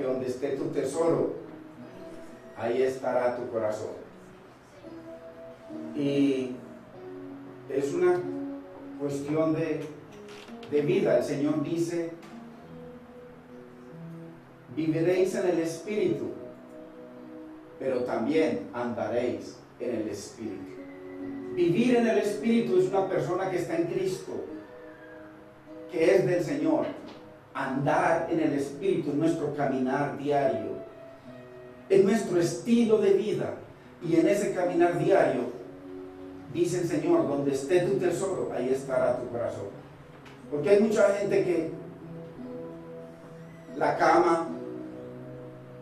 donde esté tu tesoro, ahí estará tu corazón. Y es una cuestión de vida. El Señor dice: viviréis en el Espíritu, pero también andaréis en el Espíritu. Vivir en el Espíritu es una persona que está en Cristo, que es del Señor. Andar en el Espíritu es nuestro caminar diario, es nuestro estilo de vida. Y en ese caminar diario, dice el Señor: donde esté tu tesoro, ahí estará tu corazón. Porque hay mucha gente que la cama,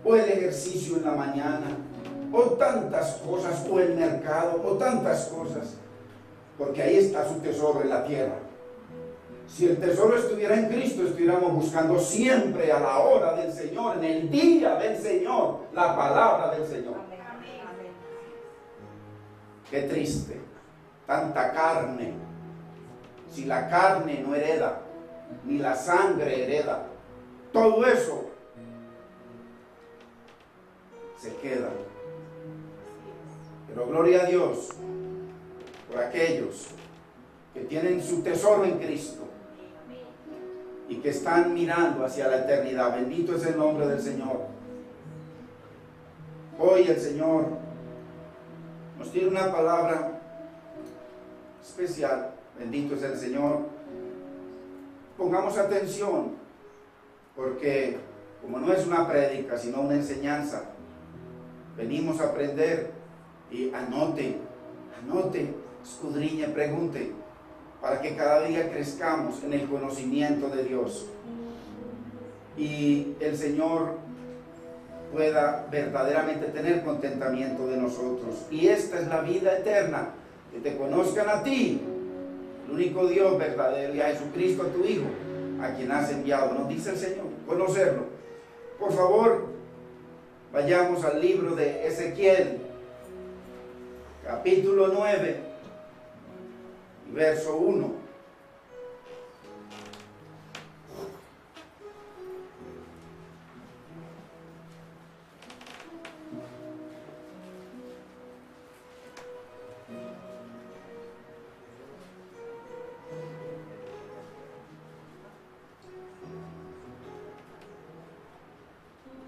o el ejercicio en la mañana, o tantas cosas, o el mercado, o tantas cosas, porque ahí está su tesoro en la tierra. Si el tesoro estuviera en Cristo, estuviéramos buscando siempre, a la hora del Señor, en el día del Señor, la palabra del Señor. Qué triste, tanta carne. Si la carne no hereda, ni la sangre hereda, todo eso se queda. Pero gloria a Dios por aquellos que tienen su tesoro en Cristo y que están mirando hacia la eternidad. Bendito es el nombre del Señor. Hoy el Señor nos tiene una palabra especial. Bendito es el Señor. Pongamos atención, porque como no es una prédica, sino una enseñanza, venimos a aprender. Y anote, escudriñe, pregunte, para que cada día crezcamos en el conocimiento de Dios y el Señor pueda verdaderamente tener contentamiento de nosotros. Y esta es la vida eterna, que te conozcan a ti, el único Dios verdadero, y a Jesucristo, a tu Hijo, a quien has enviado, nos dice el Señor, conocerlo. Por favor, vayamos al libro de Ezequiel, capítulo 9, verso 1.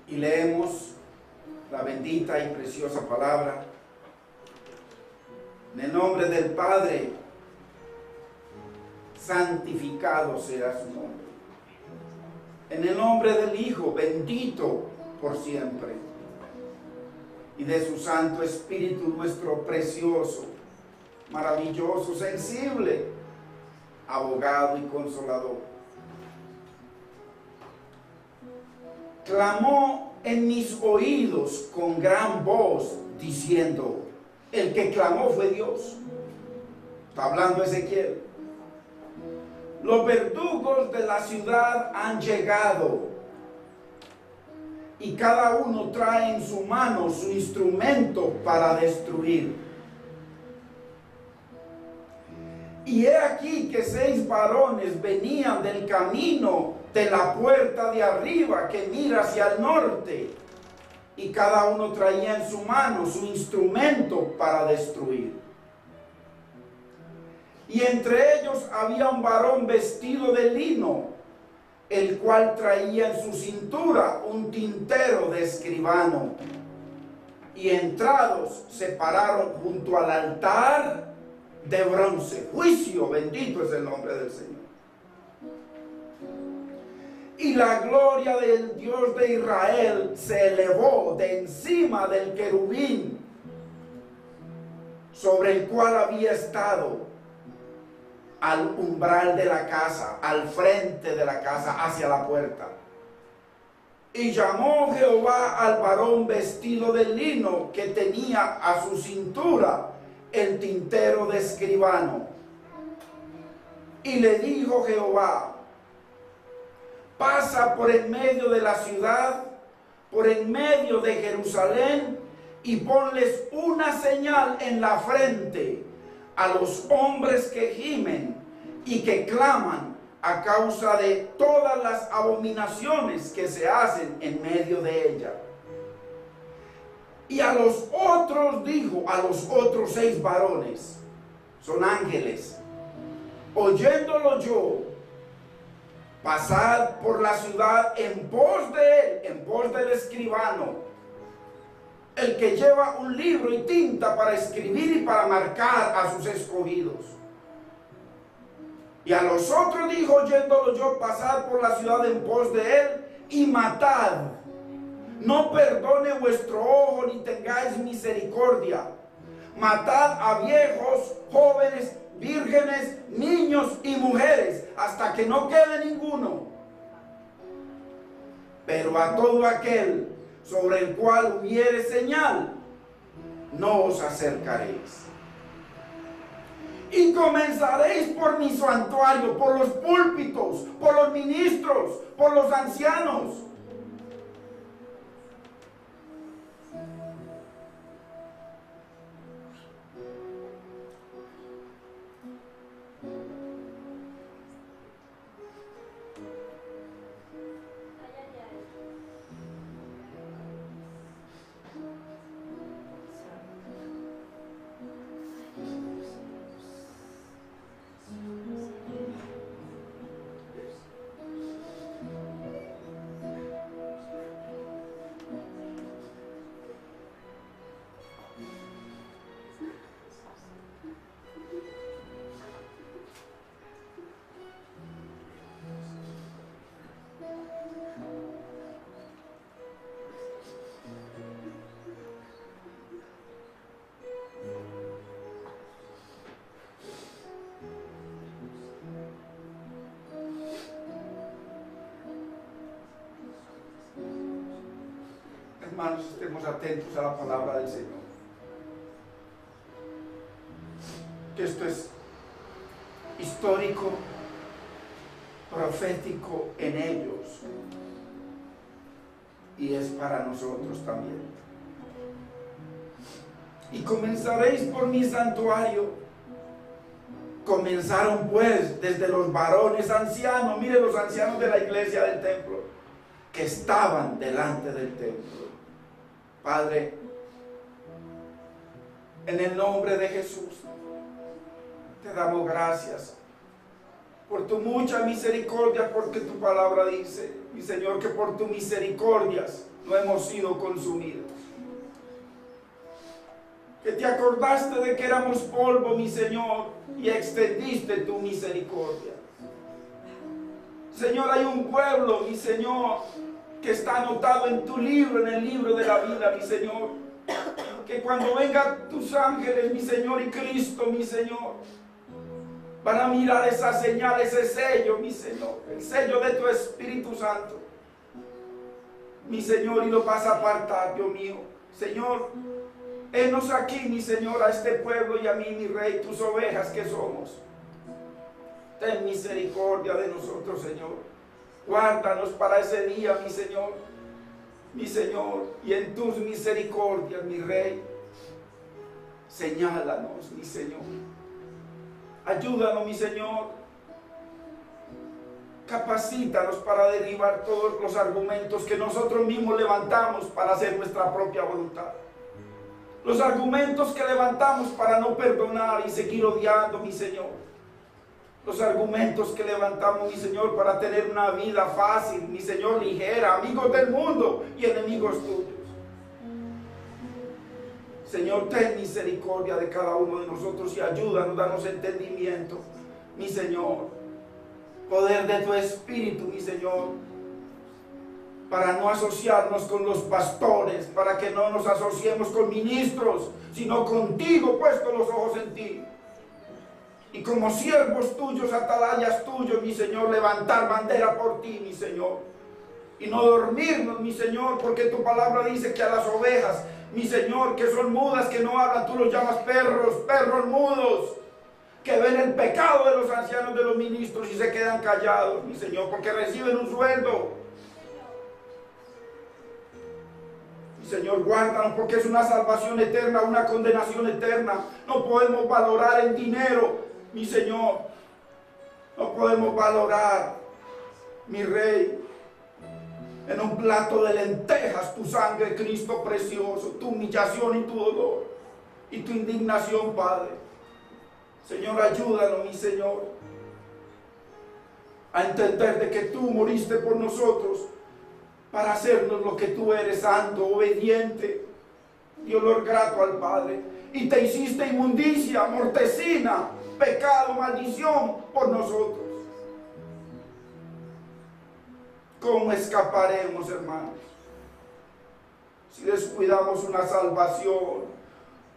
Y leemos la bendita y preciosa palabra. En el nombre del Padre, santificado sea su nombre. En el nombre del Hijo, bendito por siempre. Y de su Santo Espíritu, nuestro precioso, maravilloso, sensible, abogado y consolador. Clamó en mis oídos con gran voz, diciendo... El que clamó fue Dios. Está hablando Ezequiel. Los verdugos de la ciudad han llegado, y cada uno trae en su mano su instrumento para destruir. Y he aquí que 6 varones venían del camino de la puerta de arriba que mira hacia el norte, y cada uno traía en su mano su instrumento para destruir. Y entre ellos había un varón vestido de lino, el cual traía en su cintura un tintero de escribano. Y entrados se pararon junto al altar de bronce. Juicio, bendito es el nombre del Señor. Y la gloria del Dios de Israel se elevó de encima del querubín sobre el cual había estado, al umbral de la casa, al frente de la casa, hacia la puerta. Y llamó Jehová al varón vestido de lino que tenía a su cintura el tintero de escribano. Y le dijo Jehová: pasa por en medio de la ciudad, por en medio de Jerusalén, y ponles una señal en la frente a los hombres que gimen y que claman a causa de todas las abominaciones que se hacen en medio de ella. Y a los otros dijo, a los otros 6 varones, son ángeles, oyéndolo yo, pasad por la ciudad en pos de él, en pos del escribano, el que lleva un libro y tinta para escribir y para marcar a sus escogidos. Y a los otros dijo, oyéndolo yo, pasad por la ciudad en pos de él y matad. No perdone vuestro ojo ni tengáis misericordia. Matad a viejos, jóvenes, vírgenes, niños y mujeres, hasta que no quede ninguno. Pero a todo aquel sobre el cual hubiere señal, no os acercaréis. Y comenzaréis por mi santuario, por los púlpitos, por los ministros, por los ancianos. Hermanos, estemos atentos a la palabra del Señor. Que esto es histórico, profético en ellos, y es para nosotros también. Y comenzaréis por mi santuario. Comenzaron pues desde los varones ancianos, mire, los ancianos de la iglesia del templo, que estaban delante del templo. Padre, en el nombre de Jesús, te damos gracias por tu mucha misericordia, porque tu palabra dice, mi Señor, que por tus misericordias no hemos sido consumidos. Que te acordaste de que éramos polvo, mi Señor, y extendiste tu misericordia. Señor, hay un pueblo, mi Señor, que está anotado en tu libro, en el libro de la vida, mi Señor. Que cuando vengan tus ángeles, mi Señor, y Cristo, mi Señor, van a mirar esa señal, ese sello, mi Señor, el sello de tu Espíritu Santo, mi Señor, y lo vas a apartar, Dios mío. Señor, henos aquí, mi Señor, a este pueblo y a mí, mi Rey, tus ovejas que somos. Ten misericordia de nosotros, Señor. Guárdanos para ese día, mi Señor, y en tus misericordias, mi Rey, señálanos, mi Señor. Ayúdanos, mi Señor. Capacítanos para derribar todos los argumentos que nosotros mismos levantamos para hacer nuestra propia voluntad. Los argumentos que levantamos para no perdonar y seguir odiando, mi Señor. Los argumentos que levantamos, mi Señor, para tener una vida fácil, mi Señor, ligera, amigos del mundo y enemigos tuyos. Señor, ten misericordia de cada uno de nosotros y ayúdanos, danos entendimiento, mi Señor. Poder de tu Espíritu, mi Señor, para no asociarnos con los pastores, para que no nos asociemos con ministros, sino contigo, puesto los ojos en ti. Y como siervos tuyos, atalayas tuyos, mi Señor, levantar bandera por ti, mi Señor. Y no dormirnos, mi Señor, porque tu palabra dice que a las ovejas, mi Señor, que son mudas, que no hablan, tú los llamas perros, perros mudos, que ven el pecado de los ancianos, de los ministros y se quedan callados, mi Señor, porque reciben un sueldo. Mi Señor, guárdanos, porque es una salvación eterna, una condenación eterna. No podemos valorar el dinero, mi Señor. No podemos valorar, mi Rey, en un plato de lentejas tu sangre, Cristo precioso, tu humillación y tu dolor y tu indignación, Padre. Señor, ayúdanos, mi Señor, a entender de que tú moriste por nosotros para hacernos lo que tú eres, santo, obediente y olor grato al Padre. Y te hiciste inmundicia, mortecina, pecado, maldición por nosotros. ¿Cómo escaparemos, hermanos, si descuidamos una salvación,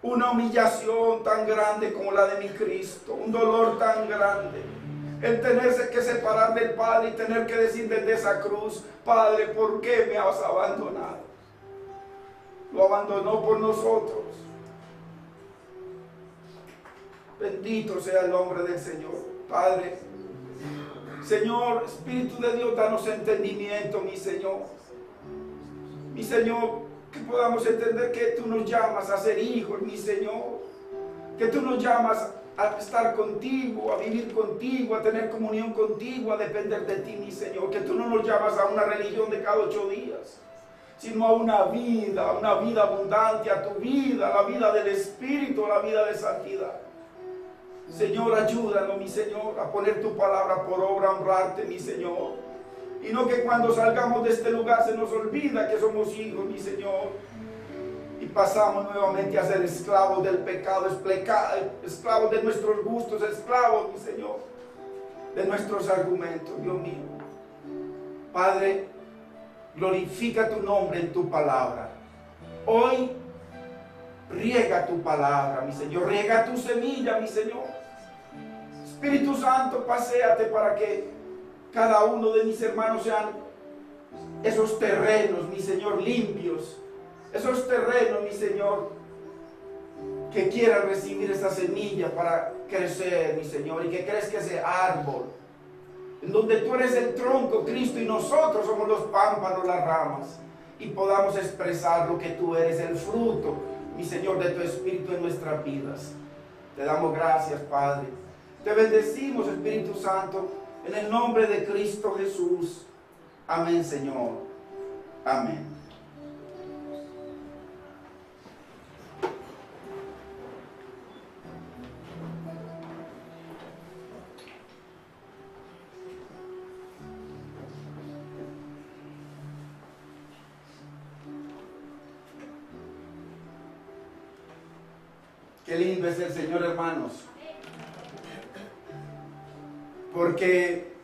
una humillación tan grande como la de mi Cristo, un dolor tan grande, el tenerse que separar del Padre y tener que decir desde esa cruz: Padre, ¿por qué me has abandonado? Lo abandonó por nosotros. Bendito sea el nombre del Señor. Padre, Señor, Espíritu de Dios, danos entendimiento, mi Señor. Mi Señor, que podamos entender que tú nos llamas a ser hijos, mi Señor. Que tú nos llamas a estar contigo, a vivir contigo, a tener comunión contigo, a depender de ti, mi Señor. Que tú no nos llamas a una religión de cada 8 días, sino a una vida abundante, a tu vida, la vida del Espíritu, la vida de santidad. Señor, ayúdanos, mi Señor, a poner tu palabra por obra, a honrarte, mi Señor. Y no que cuando salgamos de este lugar se nos olvida que somos hijos, mi Señor, y pasamos nuevamente a ser esclavos del pecado, esclavos de nuestros gustos, esclavos, mi Señor, de nuestros argumentos, Dios mío. Padre, glorifica tu nombre en tu palabra. Hoy riega tu palabra, mi Señor, riega tu semilla, mi Señor. Espíritu Santo, paséate para que cada uno de mis hermanos sean esos terrenos, mi Señor, limpios. Esos terrenos, mi Señor, que quieran recibir esa semilla para crecer, mi Señor, y que crezca ese árbol, en donde tú eres el tronco, Cristo, y nosotros somos los pámpanos, las ramas, y podamos expresar lo que tú eres, el fruto, mi Señor, de tu Espíritu en nuestras vidas. Te damos gracias, Padre. Te bendecimos, Espíritu Santo, en el nombre de Cristo Jesús. Amén, Señor. Amén. Qué lindo es el Señor, hermanos. Porque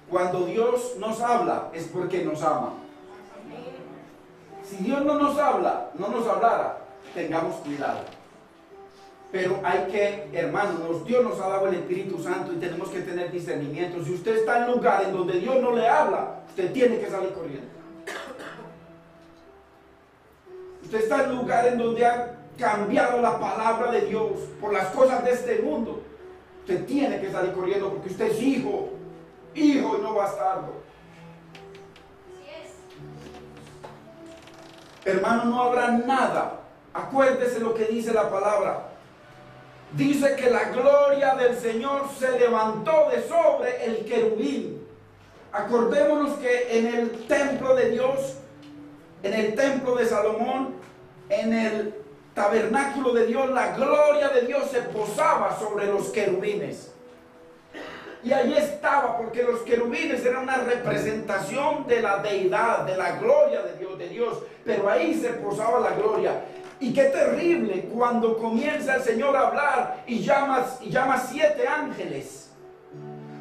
cuando Dios nos habla es porque nos ama. Si Dios no nos habla, no nos hablara, tengamos cuidado. Pero hay que, hermanos, Dios nos ha dado el Espíritu Santo y tenemos que tener discernimiento. Si usted está en un lugar en donde Dios no le habla, usted tiene que salir corriendo. Usted está en un lugar en donde ha cambiado la palabra de Dios por las cosas de este mundo. Usted tiene que salir corriendo porque usted es hijo y no bastardo. Hermano, no habrá nada. Acuérdese lo que dice la palabra. Dice que la gloria del Señor se levantó de sobre el querubín. Acordémonos que en el templo de Dios, en el templo de Salomón, en el tabernáculo de Dios, la gloria de Dios se posaba sobre los querubines. Y allí estaba, porque los querubines eran una representación de la deidad, de la gloria de Dios. Pero ahí se posaba la gloria. Y qué terrible cuando comienza el Señor a hablar y llama 7 ángeles.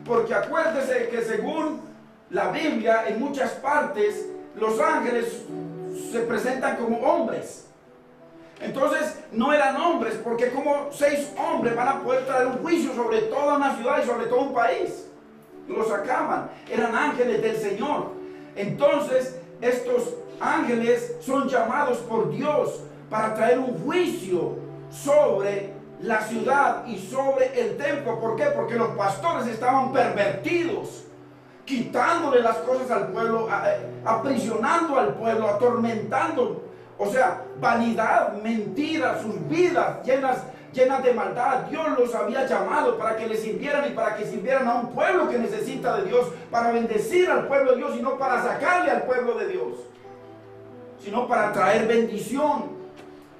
Porque acuérdese que según la Biblia, en muchas partes, los ángeles se presentan como hombres. Entonces no eran hombres, porque como 6 hombres van a poder traer un juicio sobre toda una ciudad y sobre todo un país. Los acaban, eran ángeles del Señor. Entonces estos ángeles son llamados por Dios para traer un juicio sobre la ciudad y sobre el templo. ¿Por qué? Porque los pastores estaban pervertidos, quitándole las cosas al pueblo, aprisionando al pueblo, atormentando. O sea, vanidad, mentira, sus vidas llenas llenas de maldad. Dios los había llamado para que le sirvieran y para que sirvieran a un pueblo que necesita de Dios, para bendecir al pueblo de Dios y no para sacarle al pueblo de Dios, sino para traer bendición.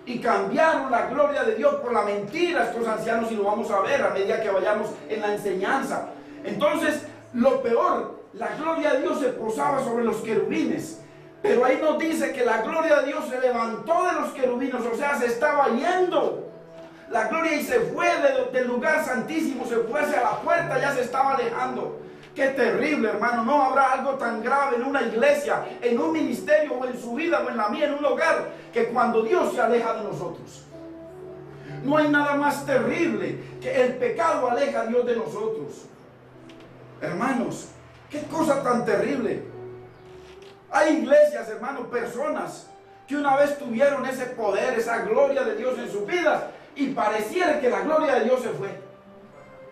Y cambiaron la gloria de Dios por la mentira estos ancianos, y lo vamos a ver a medida que vayamos en la enseñanza. Entonces, lo peor, la gloria de Dios se posaba sobre los querubines, pero ahí nos dice que la gloria de Dios se levantó de los querubines, o sea, se estaba yendo la gloria y se fue del lugar santísimo, se fue hacia la puerta, ya se estaba alejando. Qué terrible, hermano. No habrá algo tan grave en una iglesia, en un ministerio, o en su vida, o en la mía, en un hogar, que cuando Dios se aleja de nosotros. No hay nada más terrible que el pecado aleja a Dios de nosotros. Hermanos, qué cosa tan terrible. Hay iglesias, hermanos, personas que una vez tuvieron ese poder, esa gloria de Dios en sus vidas, y pareciera que la gloria de Dios se fue.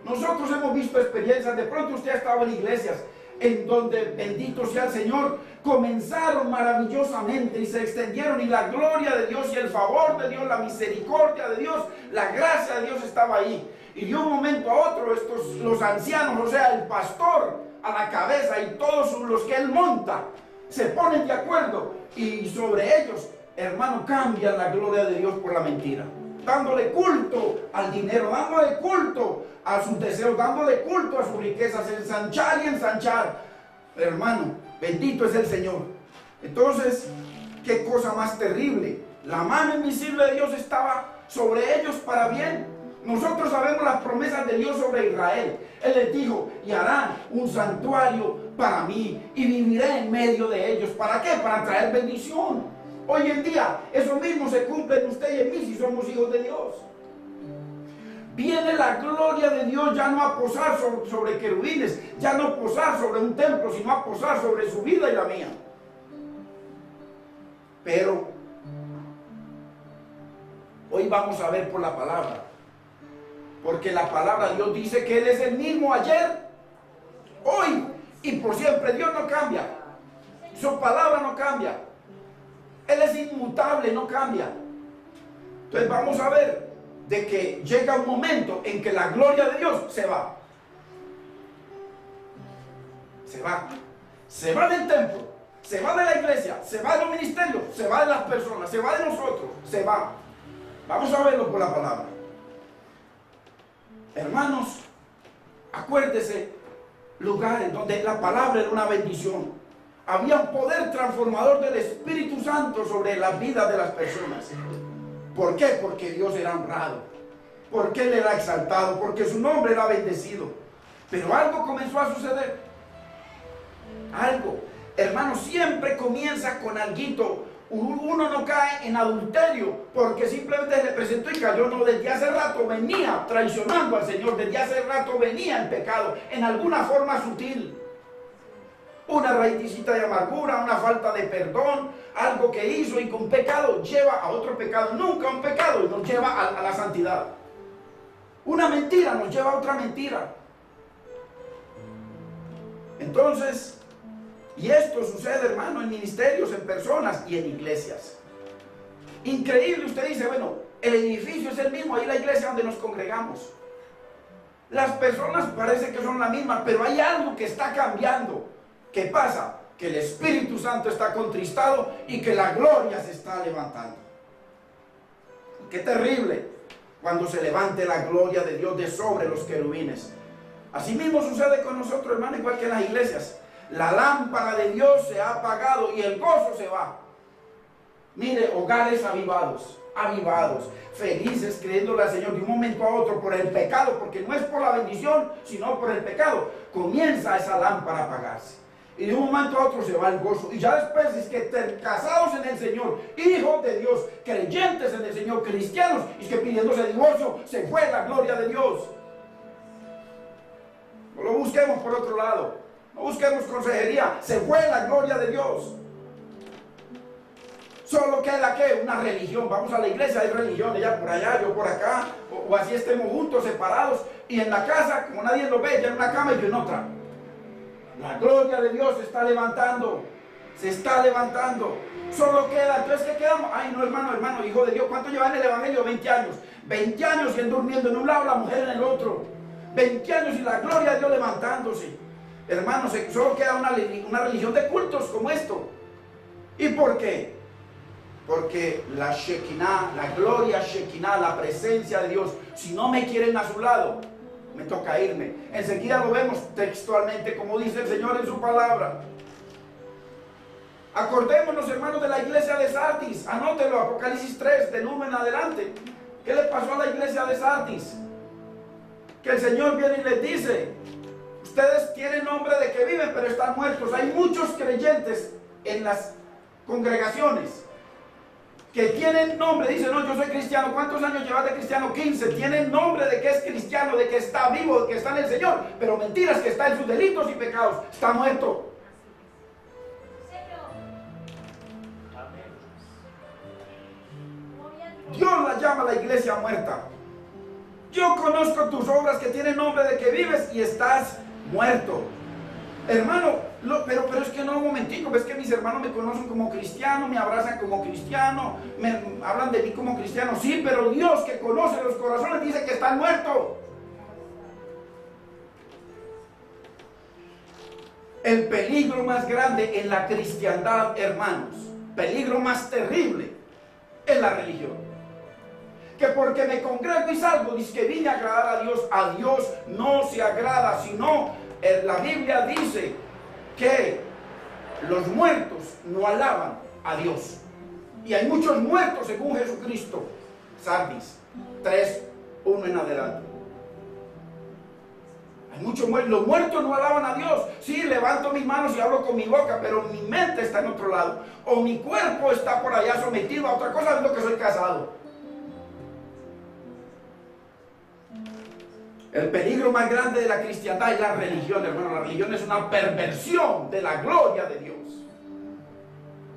Nosotros hemos visto experiencias, de pronto usted ha estado en iglesias en donde, bendito sea el Señor, comenzaron maravillosamente y se extendieron, y la gloria de Dios y el favor de Dios, la misericordia de Dios, la gracia de Dios estaba ahí. Y de un momento a otro los ancianos, o sea, el pastor a la cabeza y todos los que él monta, se ponen de acuerdo, y sobre ellos, hermano, cambian la gloria de Dios por la mentira, dándole culto al dinero, dándole culto a sus deseos, dándole culto a sus riquezas, ensanchar y ensanchar. Hermano, bendito es el Señor. Entonces, qué cosa más terrible. La mano invisible de Dios estaba sobre ellos para bien. Nosotros sabemos las promesas de Dios sobre Israel. Él les dijo: y harán un santuario para mí, y viviré en medio de ellos. ¿Para qué? Para traer bendición. Hoy en día, eso mismo se cumple en usted y en mí si somos hijos de Dios. Viene la gloria de Dios ya no a posar sobre querubines, ya no posar sobre un templo, sino a posar sobre su vida y la mía. Pero hoy vamos a ver por la palabra, porque la palabra de Dios dice que Él es el mismo ayer, hoy y por siempre. Dios no cambia, su palabra no cambia, Él es inmutable, no cambia. Entonces vamos a ver de que llega un momento en que la gloria de Dios se va. Se va del templo, se va de la iglesia, se va de los ministerios, se va de las personas, se va de nosotros, se va. Vamos a verlo por la palabra. Hermanos, acuérdese, lugares donde la palabra era una bendición. Había un poder transformador del Espíritu Santo sobre la vida de las personas. ¿Por qué? Porque Dios era honrado, porque Él era exaltado, porque su nombre era bendecido. Pero algo comenzó a suceder. Algo. Hermano, siempre comienza con alguito. Uno no cae en adulterio porque simplemente se le presentó y cayó. No, desde hace rato venía traicionando al Señor, desde hace rato venía en pecado, en alguna forma sutil. Una raícita de amargura, una falta de perdón, algo que hizo, y con pecado lleva a otro pecado. Nunca un pecado nos lleva a la santidad. Una mentira nos lleva a otra mentira. Entonces, y esto sucede, hermano, en ministerios, en personas y en iglesias. Increíble. Usted dice, bueno, el edificio es el mismo, ahí la iglesia donde nos congregamos. Las personas parece que son las mismas, pero hay algo que está cambiando. ¿Qué pasa? Que el Espíritu Santo está contristado y que la gloria se está levantando. Qué terrible cuando se levante la gloria de Dios de sobre los querubines. Así mismo sucede con nosotros, hermano, igual que en las iglesias. La lámpara de Dios se ha apagado y el gozo se va. Mire, hogares avivados, felices, creyéndole al Señor de un momento a otro por el pecado, porque no es por la bendición, sino por el pecado. Comienza esa lámpara a apagarse. Y de un momento a otro se va el gozo. Y ya después es que casados en el Señor, hijos de Dios, creyentes en el Señor, cristianos, y es que pidiéndose divorcio, se fue la gloria de Dios. No lo busquemos por otro lado. No busquemos consejería. Se fue la gloria de Dios. Solo queda que una religión. Vamos a la iglesia, hay religión, ella por allá, yo por acá, o así estemos juntos, separados, y en la casa, como nadie lo ve, ya en una cama y yo en otra. La gloria de Dios se está levantando. Se está levantando. Solo queda, entonces ¿qué quedamos? Ay no, hermano, hijo de Dios, ¿cuánto llevan en el evangelio? 20 años. 20 años y él durmiendo en un lado, la mujer en el otro. 20 años y la gloria de Dios levantándose. Hermanos, solo queda una religión de cultos como esto. ¿Y por qué? Porque la Shekinah, la gloria Shekinah, la presencia de Dios, si no me quieren a su lado, me toca irme. Enseguida lo vemos textualmente, como dice el Señor en su palabra. Acordémonos, hermanos, de la iglesia de Sardis. Anótelo, Apocalipsis 3, del 1 en adelante. ¿Qué le pasó a la iglesia de Sardis? Que el Señor viene y les dice: ustedes tienen nombre de que viven, pero están muertos. Hay muchos creyentes en las congregaciones que tienen nombre, dicen: no, yo soy cristiano. ¿Cuántos años llevas de cristiano? 15. Tienen nombre de que es cristiano, de que está vivo, de que está en el Señor, pero mentiras, que está en sus delitos y pecados. Está muerto. Dios la llama a la iglesia muerta. Yo conozco tus obras, que tienen nombre de que vives y estás muerto. Hermano, pero es que no, un momentico, ves que mis hermanos me conocen como cristiano, me abrazan como cristiano, me hablan de mí como cristiano. Sí, pero Dios, que conoce los corazones, dice que están muertos. El peligro más grande en la cristiandad, hermanos, peligro más terrible, es la religión. Que porque me congrego y salgo, dice que vine a agradar a Dios. A Dios no se agrada, sino la Biblia dice que los muertos no alaban a Dios. Y hay muchos muertos según Jesucristo. Sardis 3, 1 en adelante. Hay muchos muertos. Los muertos no alaban a Dios. Sí, levanto mis manos y hablo con mi boca, pero mi mente está en otro lado. O mi cuerpo está por allá sometido a otra cosa, viendo que soy casado. El peligro más grande de la cristiandad es la religión, hermano. La religión es una perversión de la gloria de Dios.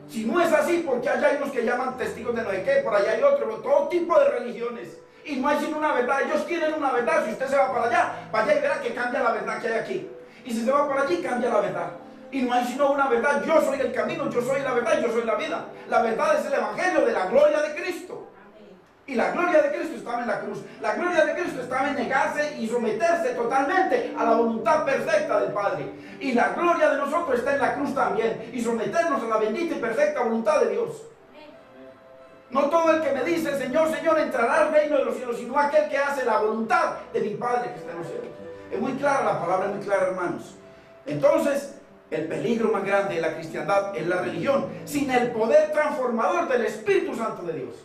Si no es así, porque allá hay unos que llaman testigos de no sé qué, por allá hay otros, todo tipo de religiones. Y no hay sino una verdad. Ellos tienen una verdad. Si usted se va para allá, vaya y verá que cambia la verdad que hay aquí. Y si se va por allí, cambia la verdad. Y no hay sino una verdad. Yo soy el camino, yo soy la verdad, yo soy la vida. La verdad es el evangelio de la gloria de Cristo. Y la gloria de Cristo estaba en la cruz. La gloria de Cristo estaba en negarse y someterse totalmente a la voluntad perfecta del Padre. Y la gloria de nosotros está en la cruz también. Y someternos a la bendita y perfecta voluntad de Dios. No todo el que me dice Señor, Señor entrará al reino de los cielos, sino aquel que hace la voluntad de mi Padre que está en los cielos. Es muy clara la palabra, es muy clara, hermanos. Entonces, el peligro más grande de la cristiandad es la religión, sin el poder transformador del Espíritu Santo de Dios.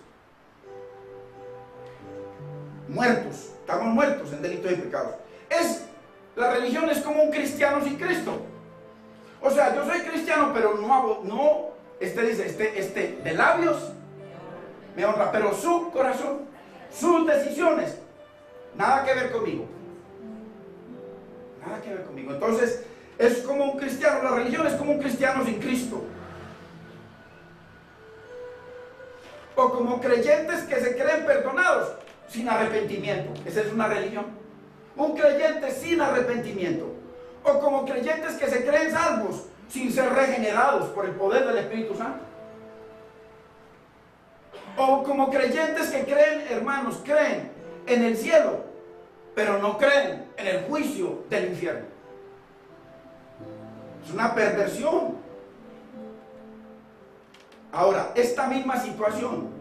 Muertos, estamos muertos en delitos y pecados. La religión es como un cristiano sin Cristo. O sea, yo soy cristiano, pero dice, de labios me honra, pero su corazón, sus decisiones, nada que ver conmigo. Nada que ver conmigo. Entonces, es como un cristiano, la religión es como un cristiano sin Cristo. O como creyentes que se creen perdonados sin arrepentimiento. Esa es una religión. Un creyente sin arrepentimiento. O como creyentes que se creen salvos sin ser regenerados por el poder del Espíritu Santo. O como creyentes que creen, hermanos, creen en el cielo, pero no creen en el juicio del infierno. Es una perversión. Ahora, esta misma situación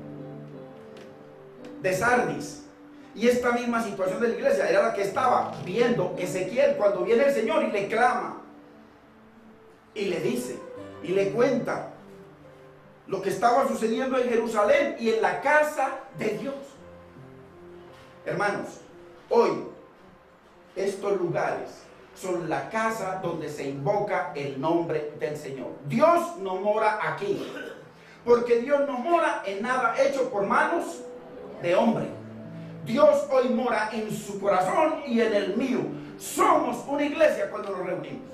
de Sardis y esta misma situación de la iglesia era la que estaba viendo Ezequiel cuando viene el Señor y le clama y le dice y le cuenta lo que estaba sucediendo en Jerusalén y en la casa de Dios. Hermanos, hoy estos lugares son la casa donde se invoca el nombre del Señor. Dios no mora aquí, porque Dios no mora en nada hecho por manos de hombre. Dios hoy mora en su corazón y en el mío. Somos una iglesia cuando nos reunimos.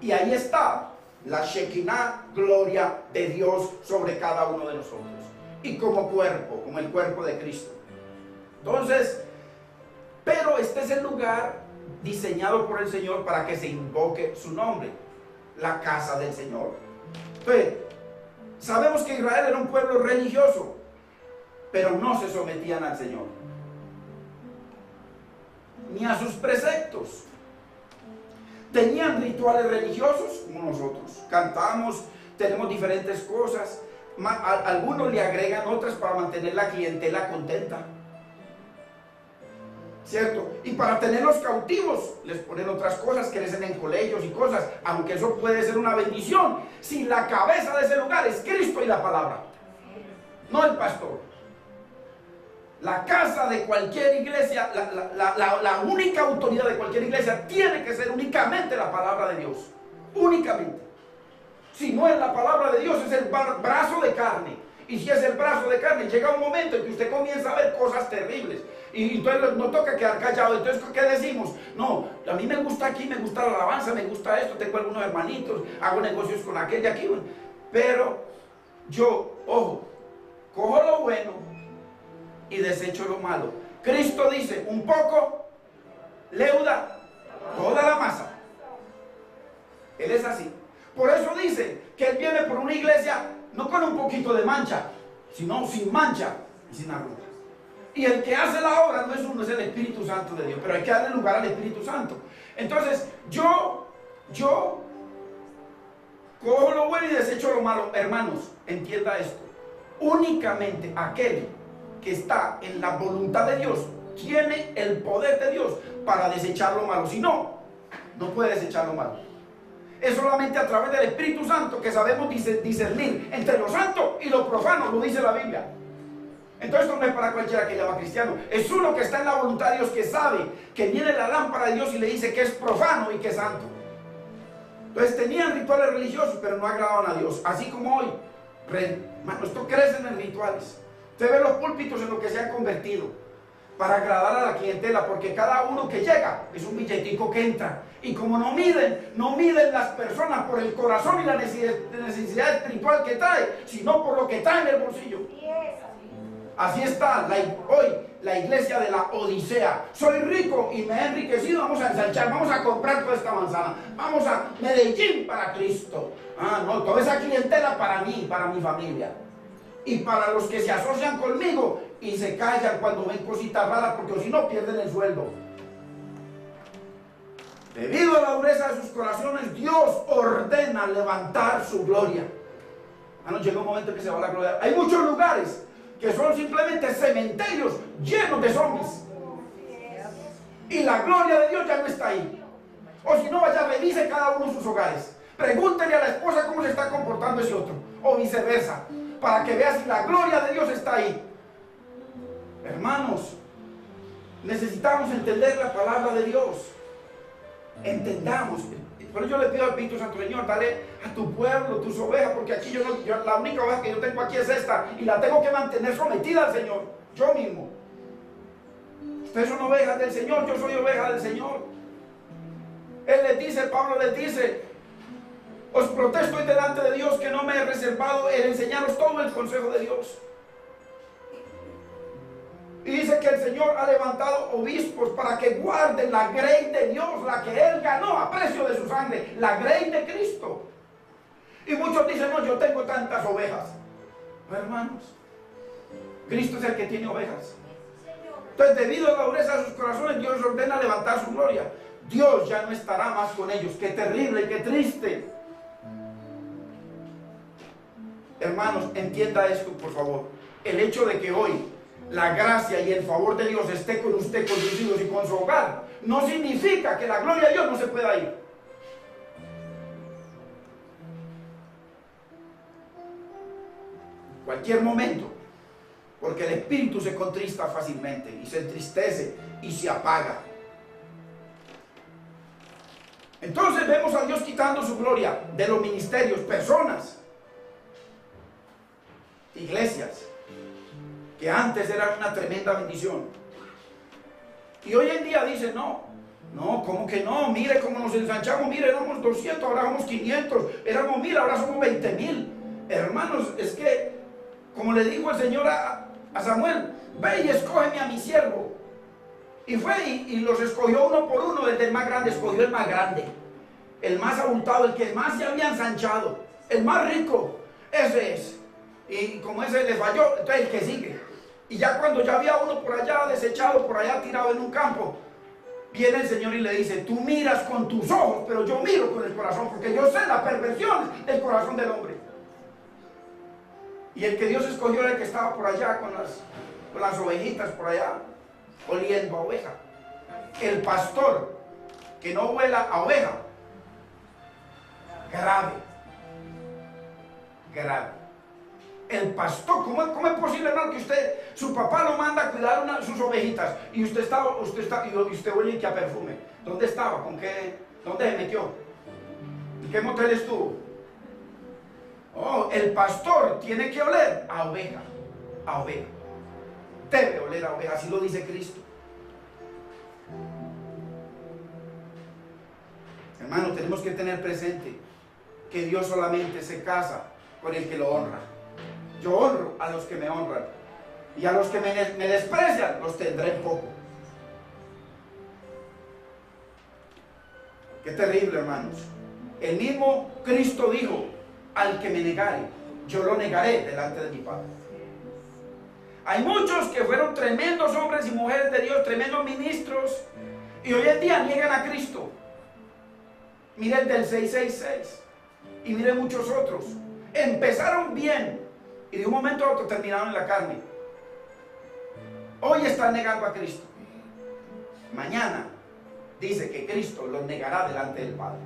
Y ahí está la Shekinah, gloria de Dios sobre cada uno de nosotros. Y como cuerpo, como el cuerpo de Cristo. Entonces, pero este es el lugar diseñado por el Señor para que se invoque su nombre. La casa del Señor. Entonces, sabemos que Israel era un pueblo religioso. pero no se sometían al Señor, ni a sus preceptos. Tenían rituales religiosos como nosotros, cantamos, tenemos diferentes cosas, algunos le agregan otras para mantener la clientela contenta, ¿cierto? Y para tenerlos cautivos les ponen otras cosas, crecen en colegios y cosas, aunque eso puede ser una bendición si la cabeza de ese lugar es Cristo y la palabra, no el pastor. La casa de cualquier iglesia, la única autoridad de cualquier iglesia tiene que ser únicamente la palabra de Dios, únicamente. Si no es la palabra de Dios, es el brazo de carne. Y si es el brazo de carne, llega un momento en que usted comienza a ver cosas terribles. Y entonces no toca quedar callado. Entonces, ¿qué decimos? No, a mí me gusta aquí, me gusta la alabanza, me gusta esto, tengo algunos hermanitos, hago negocios con aquel de aquí. Pero yo, ojo, cojo lo bueno y desecho lo malo. Cristo dice, un poco leuda toda la masa. Él es así. Por eso dice que Él viene por una iglesia no con un poquito de mancha, sino sin mancha y sin arrugas. Y el que hace la obra no es uno, es el Espíritu Santo de Dios, pero hay que darle lugar al Espíritu Santo. Entonces, yo cojo lo bueno y desecho lo malo. Hermanos, entienda esto. Únicamente aquel que está en la voluntad de Dios tiene el poder de Dios para desechar lo malo. Si no, no puede desechar lo malo. Es solamente a través del Espíritu Santo que sabemos discernir entre lo santo y lo profano, lo dice la Biblia. Entonces esto no es para cualquiera que llama cristiano, es uno que está en la voluntad de Dios, que sabe que viene la lámpara de Dios y le dice que es profano y que es santo. Entonces tenían rituales religiosos, pero no agradaban a Dios, así como hoy. Hermano, esto crece en los Usted ve los púlpitos en lo que se han convertido para agradar a la clientela, porque cada uno que llega es un billetico que entra. Y como no miden las personas por el corazón y la necesidad espiritual que trae, sino por lo que trae en el bolsillo. Así está hoy la iglesia de la Odisea. Soy rico y me he enriquecido, vamos a ensanchar, vamos a comprar toda esta manzana, vamos a Medellín para Cristo. No, toda esa clientela para mí, para mi familia. Y para los que se asocian conmigo y se callan cuando ven cositas raras, porque si no pierden el sueldo. Debido a la dureza de sus corazones, Dios ordena levantar su gloria. Llega un momento en que se va la gloria. Hay muchos lugares que son simplemente cementerios llenos de zombies. Y la gloria de Dios ya no está ahí. O si no, vaya, revise cada uno sus hogares. Pregúntele a la esposa cómo se está comportando ese otro. O viceversa. Para que vea si la gloria de Dios está ahí. Hermanos, necesitamos entender la palabra de Dios. Entendamos. Por eso yo le pido al Espíritu Santo, Señor, dale a tu pueblo tus ovejas, porque aquí la única oveja que yo tengo aquí es esta, y la tengo que mantener sometida al Señor, yo mismo. Ustedes son ovejas del Señor, yo soy oveja del Señor. Él les dice, Pablo les dice, os protesto hoy delante de Dios que no me he reservado el enseñaros todo el consejo de Dios. Y dice que el Señor ha levantado obispos para que guarden la grey de Dios, la que Él ganó a precio de su sangre, la grey de Cristo. Y muchos dicen, no, yo tengo tantas ovejas. No, hermanos, Cristo es el que tiene ovejas. Entonces, debido a la dureza de sus corazones, Dios ordena levantar su gloria. Dios ya no estará más con ellos. Qué terrible y qué triste. Hermanos, entienda esto, por favor. El hecho de que hoy la gracia y el favor de Dios esté con usted, con sus hijos y con su hogar, no significa que la gloria de Dios no se pueda ir. Cualquier momento, porque el espíritu se contrista fácilmente y se entristece y se apaga. Entonces vemos a Dios quitando su gloria de los ministerios, personas, iglesias, que antes eran una tremenda bendición. Y hoy en día dicen, no, ¿cómo que no? Mire cómo nos ensanchamos, mire, éramos 200, ahora somos 500, éramos 1000, ahora somos 20,000. Hermanos, es que, como le dijo el Señor a Samuel, ve y escógeme a mi siervo. Y fue y los escogió uno por uno, desde el más grande escogió el más grande, el más abultado, el que más se había ensanchado, el más rico, ese es. Y como ese le falló, entonces el que sigue. Y ya cuando ya había uno por allá desechado, por allá tirado en un campo, viene el Señor y le dice: tú miras con tus ojos, pero yo miro con el corazón, porque yo sé la perversión del corazón del hombre. Y el que Dios escogió era el que estaba por allá con las ovejitas por allá, oliendo a oveja. El pastor que no huela a oveja, grave. El pastor, ¿cómo es posible, hermano, que su papá lo manda a cuidar sus ovejitas y usted huele que a perfume? ¿Dónde estaba? ¿Dónde se metió? ¿En qué motel estuvo? Oh, el pastor tiene que oler a oveja, debe oler a oveja, así lo dice Cristo. Hermano, tenemos que tener presente que Dios solamente se casa con el que lo honra. Yo honro a los que me honran, y a los que me desprecian los tendré poco. Qué terrible, hermanos. El mismo Cristo dijo: al que me negare, yo lo negaré delante de mi Padre. Hay muchos que fueron tremendos hombres y mujeres de Dios, tremendos ministros, y hoy en día niegan a Cristo. Mire el del 666 y mire muchos otros. Empezaron bien y de un momento a otro terminaron en la carne. Hoy están negando a Cristo. Mañana dice que Cristo los negará delante del Padre.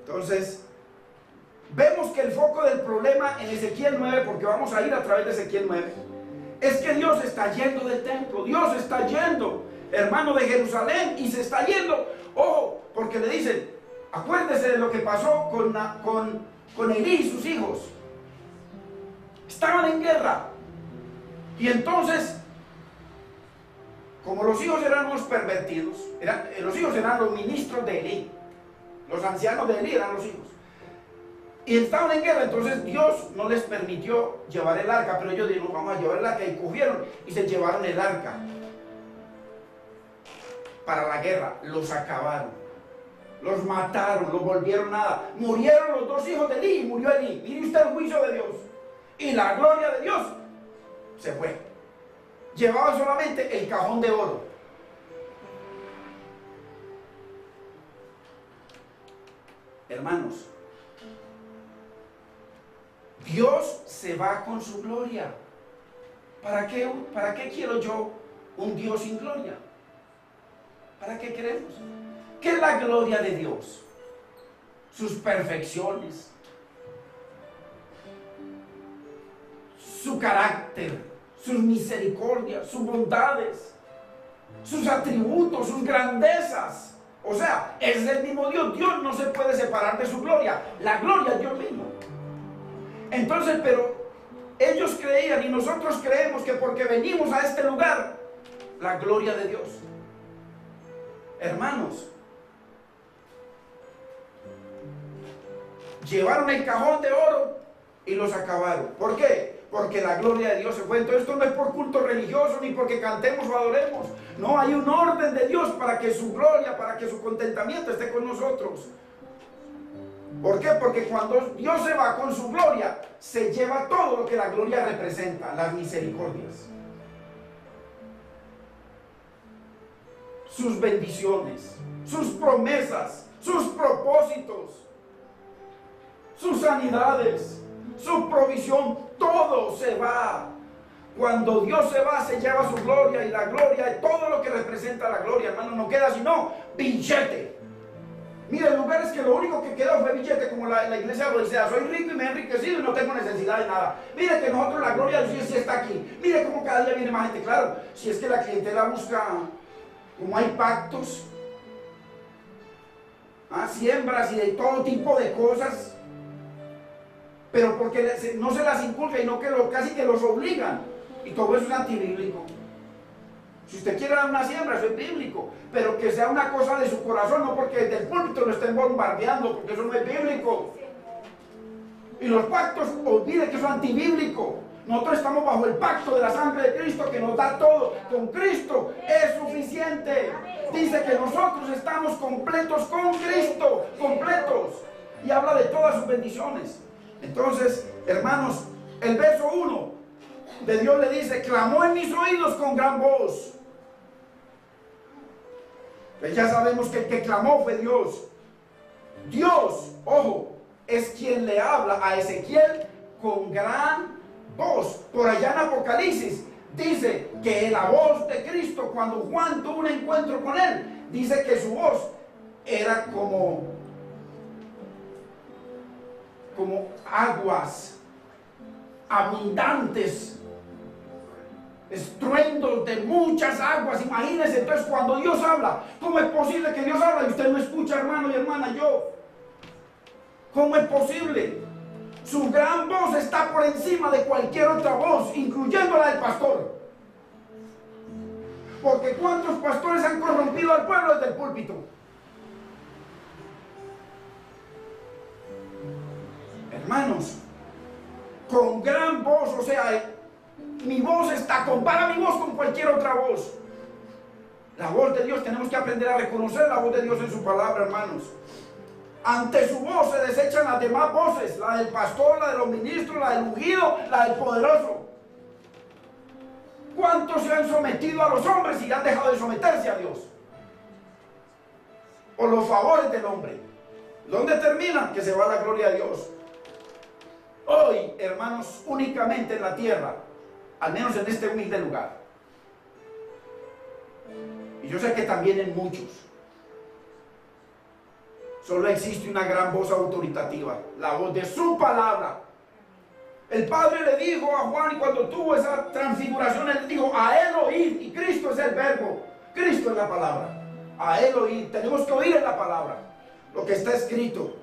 Entonces, vemos que el foco del problema en Ezequiel 9, porque vamos a ir a través de Ezequiel 9, es que Dios está yendo del templo. Dios está yendo, hermano, de Jerusalén, y se está yendo. Ojo, porque le dicen: acuérdese de lo que pasó con Elí y sus hijos. Estaban en guerra. Y entonces, como los hijos eran unos pervertidos, los hijos eran los ministros de Elí, los ancianos de Elí eran los hijos, y estaban en guerra. Entonces Dios no les permitió llevar el arca, pero ellos dijeron: vamos a llevar el arca, y cogieron y se llevaron el arca para la guerra. Los acabaron, los mataron, los volvieron nada. Murieron los dos hijos de Elí y murió Elí. Mire usted el juicio de Dios, y la gloria de Dios se fue. Llevaban solamente el cajón de oro. Hermanos, Dios se va con su gloria. ¿Para qué quiero yo un Dios sin gloria? ¿Para qué queremos? ¿Qué es la gloria de Dios? Sus perfecciones, su carácter, sus misericordias, sus bondades, sus atributos, sus grandezas. O sea, es el mismo Dios. Dios no se puede separar de su gloria. La gloria es Dios mismo. Entonces, pero ellos creían, y nosotros creemos, que porque venimos a este lugar, la gloria de Dios. Hermanos, llevaron el cajón de oro y los acabaron. ¿Por qué? Porque la gloria de Dios se fue. Entonces, esto no es por culto religioso ni porque cantemos o adoremos. No, hay un orden de Dios para que su gloria, para que su contentamiento esté con nosotros. ¿Por qué? Porque cuando Dios se va con su gloria, se lleva todo lo que la gloria representa, las misericordias, sus bendiciones, sus promesas, sus propósitos, sus sanidades, su provisión. Todo se va. Cuando Dios se va, se lleva su gloria, y la gloria es todo lo que representa la gloria, hermano. No queda sino billete. Mira, en lugares que lo único que quedó fue billete, como la iglesia de Odisea. Soy rico y me he enriquecido y no tengo necesidad de nada. Mire que nosotros, la gloria de Dios sí está aquí. Mire cómo cada día viene más gente. Claro, si es que la clientela busca, como hay pactos, siembras y de todo tipo de cosas, pero porque no se las inculca, y no que casi que los obligan, y todo eso es antibíblico. Si usted quiere dar una siembra, eso es bíblico, pero que sea una cosa de su corazón, no porque desde el púlpito lo estén bombardeando, porque eso no es bíblico. Y los pactos, olvide que eso es antibíblico. Nosotros estamos bajo el pacto de la sangre de Cristo, que nos da todo. Con Cristo es suficiente. Dice que nosotros estamos completos con Cristo, completos, y habla de todas sus bendiciones. Entonces, hermanos, el verso 1 de Dios le dice, clamó en mis oídos con gran voz. Pues ya sabemos que el que clamó fue Dios. Dios, ojo, es quien le habla a Ezequiel con gran voz. Por allá en Apocalipsis dice que la voz de Cristo, cuando Juan tuvo un encuentro con él, dice que su voz era como aguas abundantes, estruendos de muchas aguas. Imagínense, entonces cuando Dios habla, ¿cómo es posible que Dios habla y usted no escucha, hermano y hermana? ¿Cómo es posible? Su gran voz está por encima de cualquier otra voz, incluyendo la del pastor. Porque ¿cuántos pastores han corrompido al pueblo desde el púlpito? Hermanos, con gran voz, o sea, mi voz compara mi voz con cualquier otra voz. La voz de Dios, tenemos que aprender a reconocer la voz de Dios en su palabra, hermanos. Ante su voz se desechan las demás voces, la del pastor, la de los ministros, la del ungido, la del poderoso. ¿Cuántos se han sometido a los hombres y han dejado de someterse a Dios? O los favores del hombre. ¿Dónde terminan? Que se va la gloria de Dios. Hoy, hermanos, únicamente en la tierra, al menos en este humilde lugar, y yo sé que también en muchos, solo existe una gran voz autoritativa, la voz de su palabra. El Padre le dijo a Juan, cuando tuvo esa transfiguración, él dijo, a él oír, y Cristo es el verbo, Cristo es la palabra, a él oír, tenemos que oír en la palabra, lo que está escrito.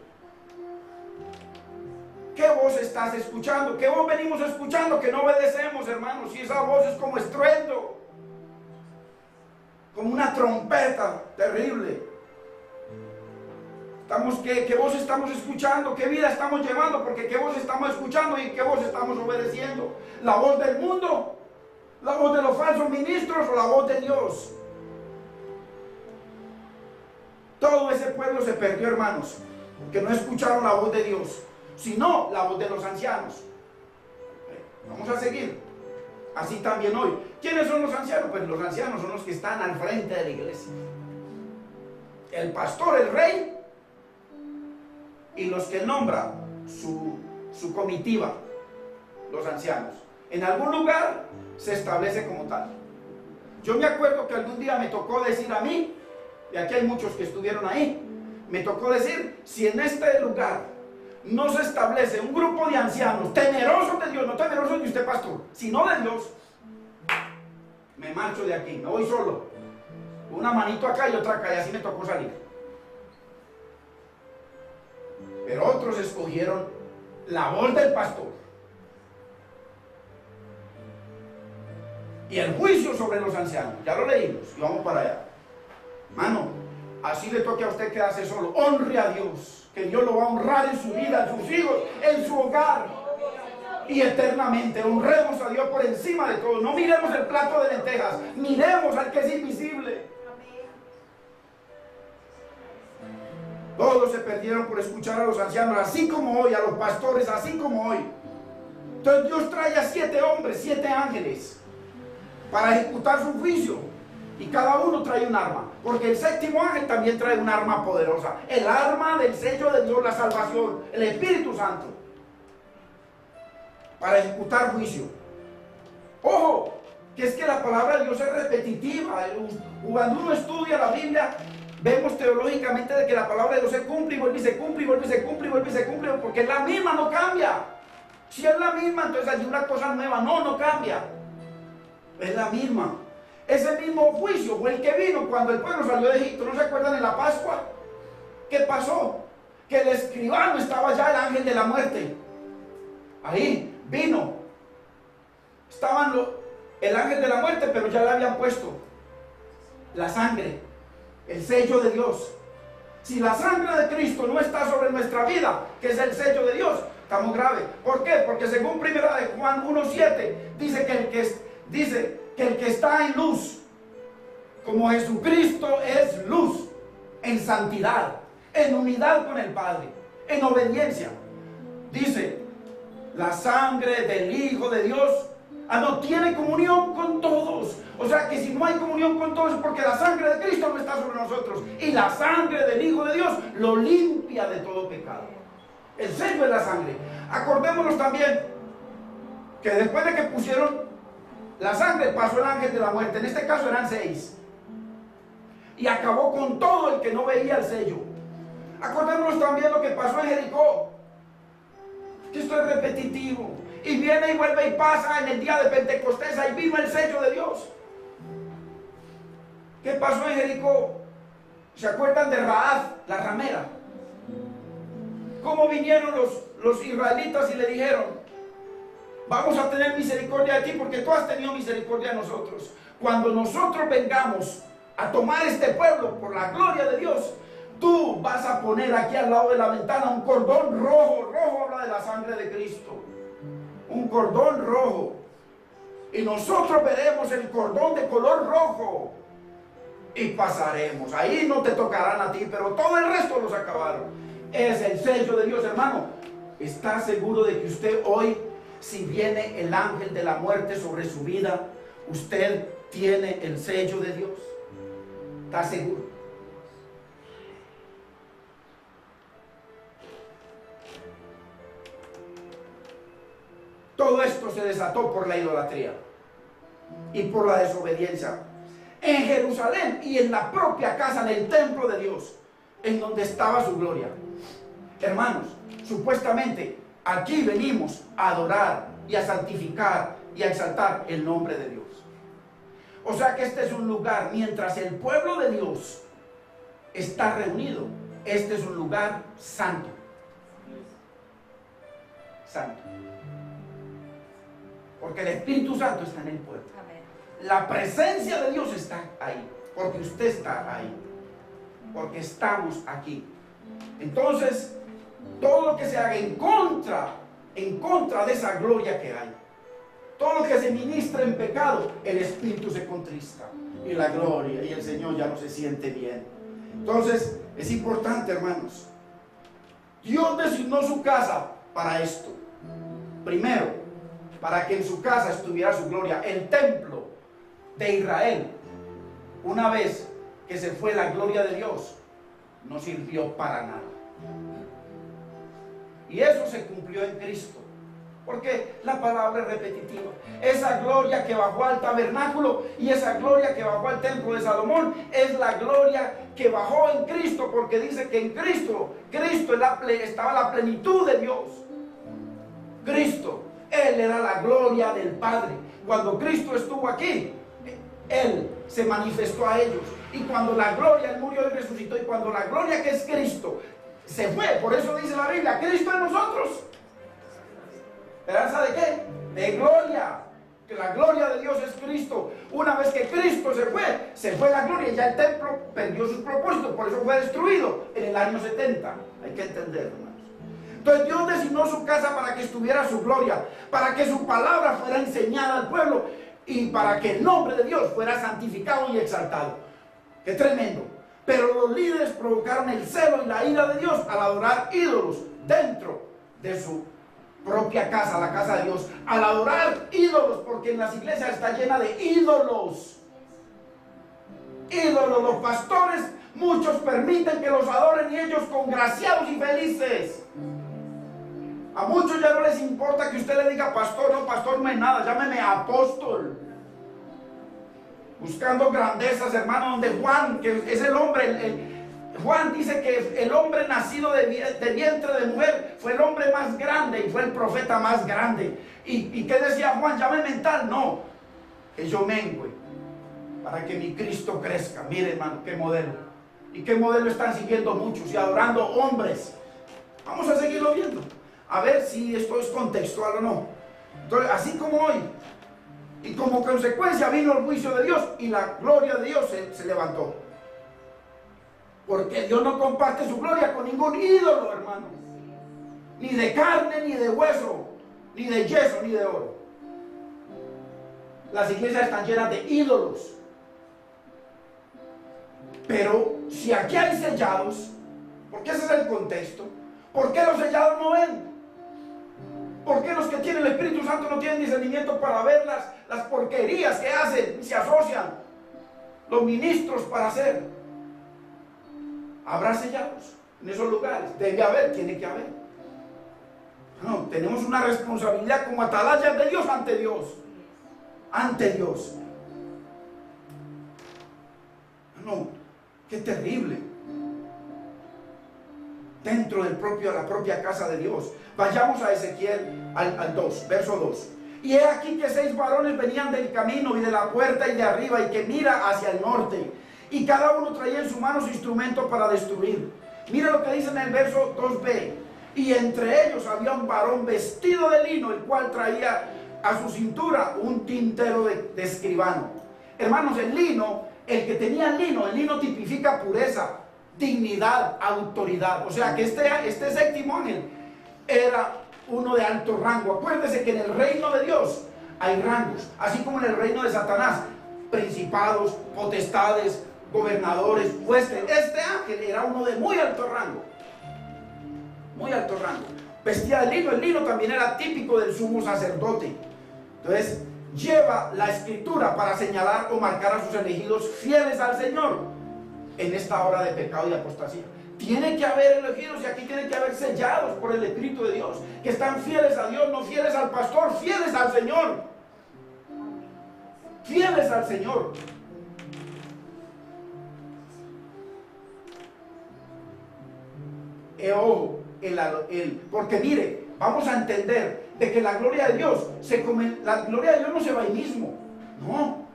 ¿Qué voz estás escuchando? ¿Qué voz venimos escuchando que no obedecemos, hermanos? Si esa voz es como estruendo, como una trompeta terrible. ¿Qué voz estamos escuchando? ¿Qué vida estamos llevando? Porque ¿qué voz estamos escuchando y qué voz estamos obedeciendo? ¿La voz del mundo? ¿La voz de los falsos ministros o la voz de Dios? Todo ese pueblo se perdió, hermanos, porque no escucharon la voz de Dios, sino la voz de los ancianos. Vamos a seguir. Así también hoy. ¿Quiénes son los ancianos? Pues los ancianos son los que están al frente de la iglesia. El pastor, el rey, y los que nombra su comitiva, los ancianos. En algún lugar se establece como tal. Yo me acuerdo que algún día me tocó decir a mí, y aquí hay muchos que estuvieron ahí, me tocó decir, si en este lugar no se establece un grupo de ancianos temerosos de Dios, no temerosos de usted, pastor, sino de Dios, me marcho de aquí, me voy solo, una manito acá y otra acá, y así me tocó salir. Pero otros escogieron la voz del pastor y el juicio sobre los ancianos. Ya lo leímos y vamos para allá. Hermano, así le toque a usted quedarse solo. Honre a Dios, que Dios lo va a honrar en su vida, en sus hijos, en su hogar y eternamente. Honremos a Dios por encima de todo. No miremos el plato de lentejas, miremos al que es invisible. Todos se perdieron por escuchar a los ancianos, así como hoy, a los pastores, así como hoy. Entonces Dios trae a 7 hombres, 7 ángeles, para ejecutar su juicio. Y cada uno trae un arma, porque el 7º ángel también trae un arma poderosa, el arma del sello de Dios, la salvación, el Espíritu Santo, para ejecutar juicio. Ojo, que es que la palabra de Dios es repetitiva. Cuando uno estudia la Biblia, vemos teológicamente de que la palabra de Dios se cumple y vuelve y se cumple y vuelve y se cumple y vuelve y se cumple, porque es la misma, no cambia. Si es la misma, entonces hay una cosa nueva. No cambia, es la misma. Ese mismo juicio fue el que vino cuando el pueblo salió de Egipto. ¿No se acuerdan en la Pascua? ¿Qué pasó? Que el escribano estaba ya, el ángel de la muerte. Ahí vino. Estaban el ángel de la muerte, pero ya le habían puesto la sangre, el sello de Dios. Si la sangre de Cristo no está sobre nuestra vida, que es el sello de Dios, estamos graves. ¿Por qué? Porque según 1 de Juan 1:7 dice que el que está en luz, como Jesucristo es luz, en santidad, en unidad con el Padre, en obediencia, dice, la sangre del Hijo de Dios No tiene comunión con todos. O sea que si no hay comunión con todos es porque la sangre de Cristo no está sobre nosotros. Y la sangre del Hijo de Dios lo limpia de todo pecado. El sello es la sangre. Acordémonos también que después de que pusieron la sangre, pasó el ángel de la muerte. En este caso eran 6. Y acabó con todo el que no veía el sello. Acordémonos también lo que pasó en Jericó. Que esto es repetitivo. Y viene y vuelve y pasa en el día de Pentecostés. Ahí vino el sello de Dios. ¿Qué pasó en Jericó? ¿Se acuerdan de Rahab, la ramera? ¿Cómo vinieron los israelitas y le dijeron: vamos a tener misericordia de ti porque tú has tenido misericordia de nosotros? Cuando nosotros vengamos a tomar este pueblo por la gloria de Dios, tú vas a poner aquí al lado de la ventana un cordón rojo. Rojo habla de la sangre de Cristo. Un cordón rojo. Y nosotros veremos el cordón de color rojo y pasaremos. Ahí no te tocarán a ti, pero todo el resto los acabaron. Es el sello de Dios, hermano. ¿Está seguro de que usted hoy, si viene el ángel de la muerte sobre su vida, usted tiene el sello de Dios? ¿Está seguro? Todo esto se desató por la idolatría y por la desobediencia en Jerusalén y en la propia casa, en el templo de Dios, en donde estaba su gloria. Hermanos, supuestamente aquí venimos a adorar y a santificar y a exaltar el nombre de Dios. O sea que este es un lugar, mientras el pueblo de Dios está reunido, este es un lugar santo. Santo. Porque el Espíritu Santo está en el pueblo. La presencia de Dios está ahí, porque usted está ahí, porque estamos aquí. Entonces, todo lo que se haga en contra de esa gloria que hay, todo lo que se ministra en pecado, el Espíritu se contrista y la gloria y el Señor ya no se siente bien. Entonces, es importante, hermanos, Dios designó su casa para esto. Primero, para que en su casa estuviera su gloria. El templo de Israel, una vez que se fue la gloria de Dios, no sirvió para nada. Y eso se cumplió en Cristo, porque la palabra es repetitiva. Esa gloria que bajó al tabernáculo y esa gloria que bajó al templo de Salomón es la gloria que bajó en Cristo, porque dice que en Cristo estaba la plenitud de Dios. Cristo, Él era la gloria del Padre. Cuando Cristo estuvo aquí, Él se manifestó a ellos. Y cuando la gloria, Él murió y resucitó. Y cuando la gloria que es Cristo se fue, por eso dice la Biblia, Cristo en nosotros. ¿Esperanza de qué? De gloria. Que la gloria de Dios es Cristo. Una vez que Cristo se fue la gloria. Y ya el templo perdió sus propósitos. Por eso fue destruido en el año 70. Hay que entenderlo. Entonces Dios designó su casa para que estuviera su gloria, para que su palabra fuera enseñada al pueblo y para que el nombre de Dios fuera santificado y exaltado. ¡Qué tremendo! Pero los líderes provocaron el celo y la ira de Dios al adorar ídolos dentro de su propia casa, la casa de Dios. Al adorar ídolos, porque en las iglesias está llena de ídolos. Ídolos, los pastores, muchos permiten que los adoren y ellos congraciados y felices. A muchos ya no les importa que usted le diga pastor. No, pastor no es nada, llámeme apóstol. Buscando grandezas, hermano, donde Juan, que es el hombre, Juan dice que el hombre nacido de vientre de mujer fue el hombre más grande y fue el profeta más grande. ¿Y qué decía Juan? Llámeme tal. No, que yo mengüe para que mi Cristo crezca. Mire, hermano, qué modelo. ¿Y qué modelo están siguiendo muchos y adorando hombres? Vamos a seguirlo viendo, a ver si esto es contextual o no. Entonces, así como hoy, y como consecuencia vino el juicio de Dios y la gloria de Dios se levantó. Porque Dios no comparte su gloria con ningún ídolo, hermano. Ni de carne, ni de hueso, ni de yeso, ni de oro. Las iglesias están llenas de ídolos. Pero si aquí hay sellados, porque ese es el contexto, ¿por qué los sellados no ven? ¿Por qué los que tienen el Espíritu Santo no tienen discernimiento para ver las porquerías que hacen y se asocian los ministros para hacer. ¿Habrá sellados en esos lugares? Debe haber, tiene que haber. No, tenemos una responsabilidad como atalayas de Dios ante Dios. Ante Dios. No, qué terrible. Dentro de la propia casa de Dios. Vayamos a Ezequiel al 2, verso 2. Y he aquí que 6 varones venían del camino y de la puerta y de arriba y que mira hacia el norte. Y cada uno traía en su mano su instrumento para destruir. Mira lo que dice en el verso 2b. Y entre ellos había un varón vestido de lino, el cual traía a su cintura un tintero de escribano. Hermanos, el lino, el que tenía el lino tipifica pureza, dignidad, autoridad. O sea que este séptimo ángel era uno de alto rango. Acuérdese que en el reino de Dios hay rangos, así como en el reino de Satanás, principados, potestades, gobernadores, huestes. Este ángel era uno de muy alto rango. Muy alto rango. Vestía de lino. El lino también era típico del sumo sacerdote. Entonces, lleva la escritura para señalar o marcar a sus elegidos fieles al Señor en esta hora de pecado y apostasía. Tiene que haber elegidos y aquí tiene que haber sellados por el Espíritu de Dios, que están fieles a Dios, no fieles al pastor, fieles al Señor. Fieles al Señor. Ojo, porque mire, vamos a entender de que la gloria de Dios la gloria de Dios no se va ahí mismo. No.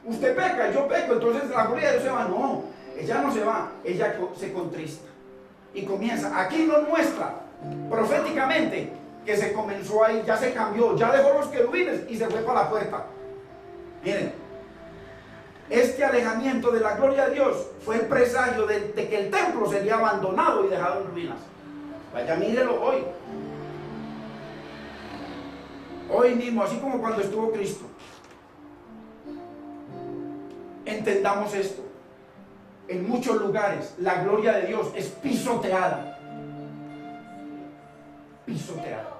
Usted peca, yo peco, entonces la gloria de Dios se va. No, ella no se va, ella se contrista. Y comienza, aquí nos muestra proféticamente que se comenzó ahí, ya se cambió, ya dejó los querubines y se fue para la puerta. Miren, este alejamiento de la gloria de Dios fue el presagio de que el templo sería abandonado y dejado en ruinas. Vaya, mírelo hoy. Hoy mismo, así como cuando estuvo Cristo. Entendamos esto. En muchos lugares la gloria de Dios es pisoteada. Pisoteada.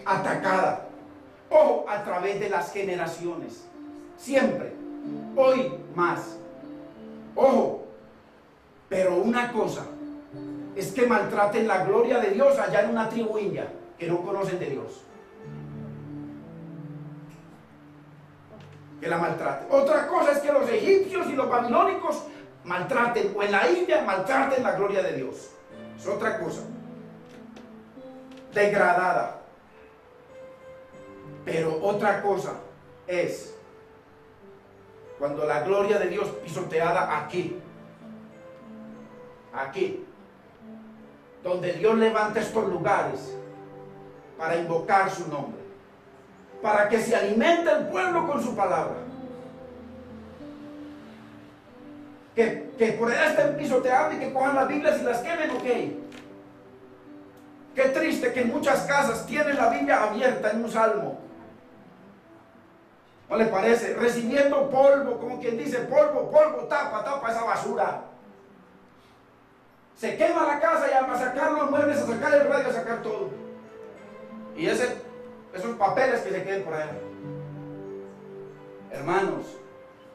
Atacada. Ojo, a través de las generaciones. Siempre. Hoy más. Ojo. Pero una cosa es que maltraten la gloria de Dios allá en una tribu india que no conocen de Dios. Que la maltraten. Otra cosa es que los egipcios y los babilónicos maltraten, o en la India maltraten la gloria de Dios. Es otra cosa. Degradada. Pero otra cosa es cuando la gloria de Dios pisoteada aquí, donde Dios levanta estos lugares para invocar su nombre, para que se alimente el pueblo con su palabra, que por allá estén pisoteando y que cojan las Biblias y las quemen. Ok, qué triste que en muchas casas tienen la Biblia abierta en un salmo, ¿no le parece? Recibiendo polvo, como quien dice, polvo, tapa esa basura. Se quema la casa y a sacar los muebles, a sacar el radio, a sacar todo. Y esos papeles que se queden por allá. Hermanos,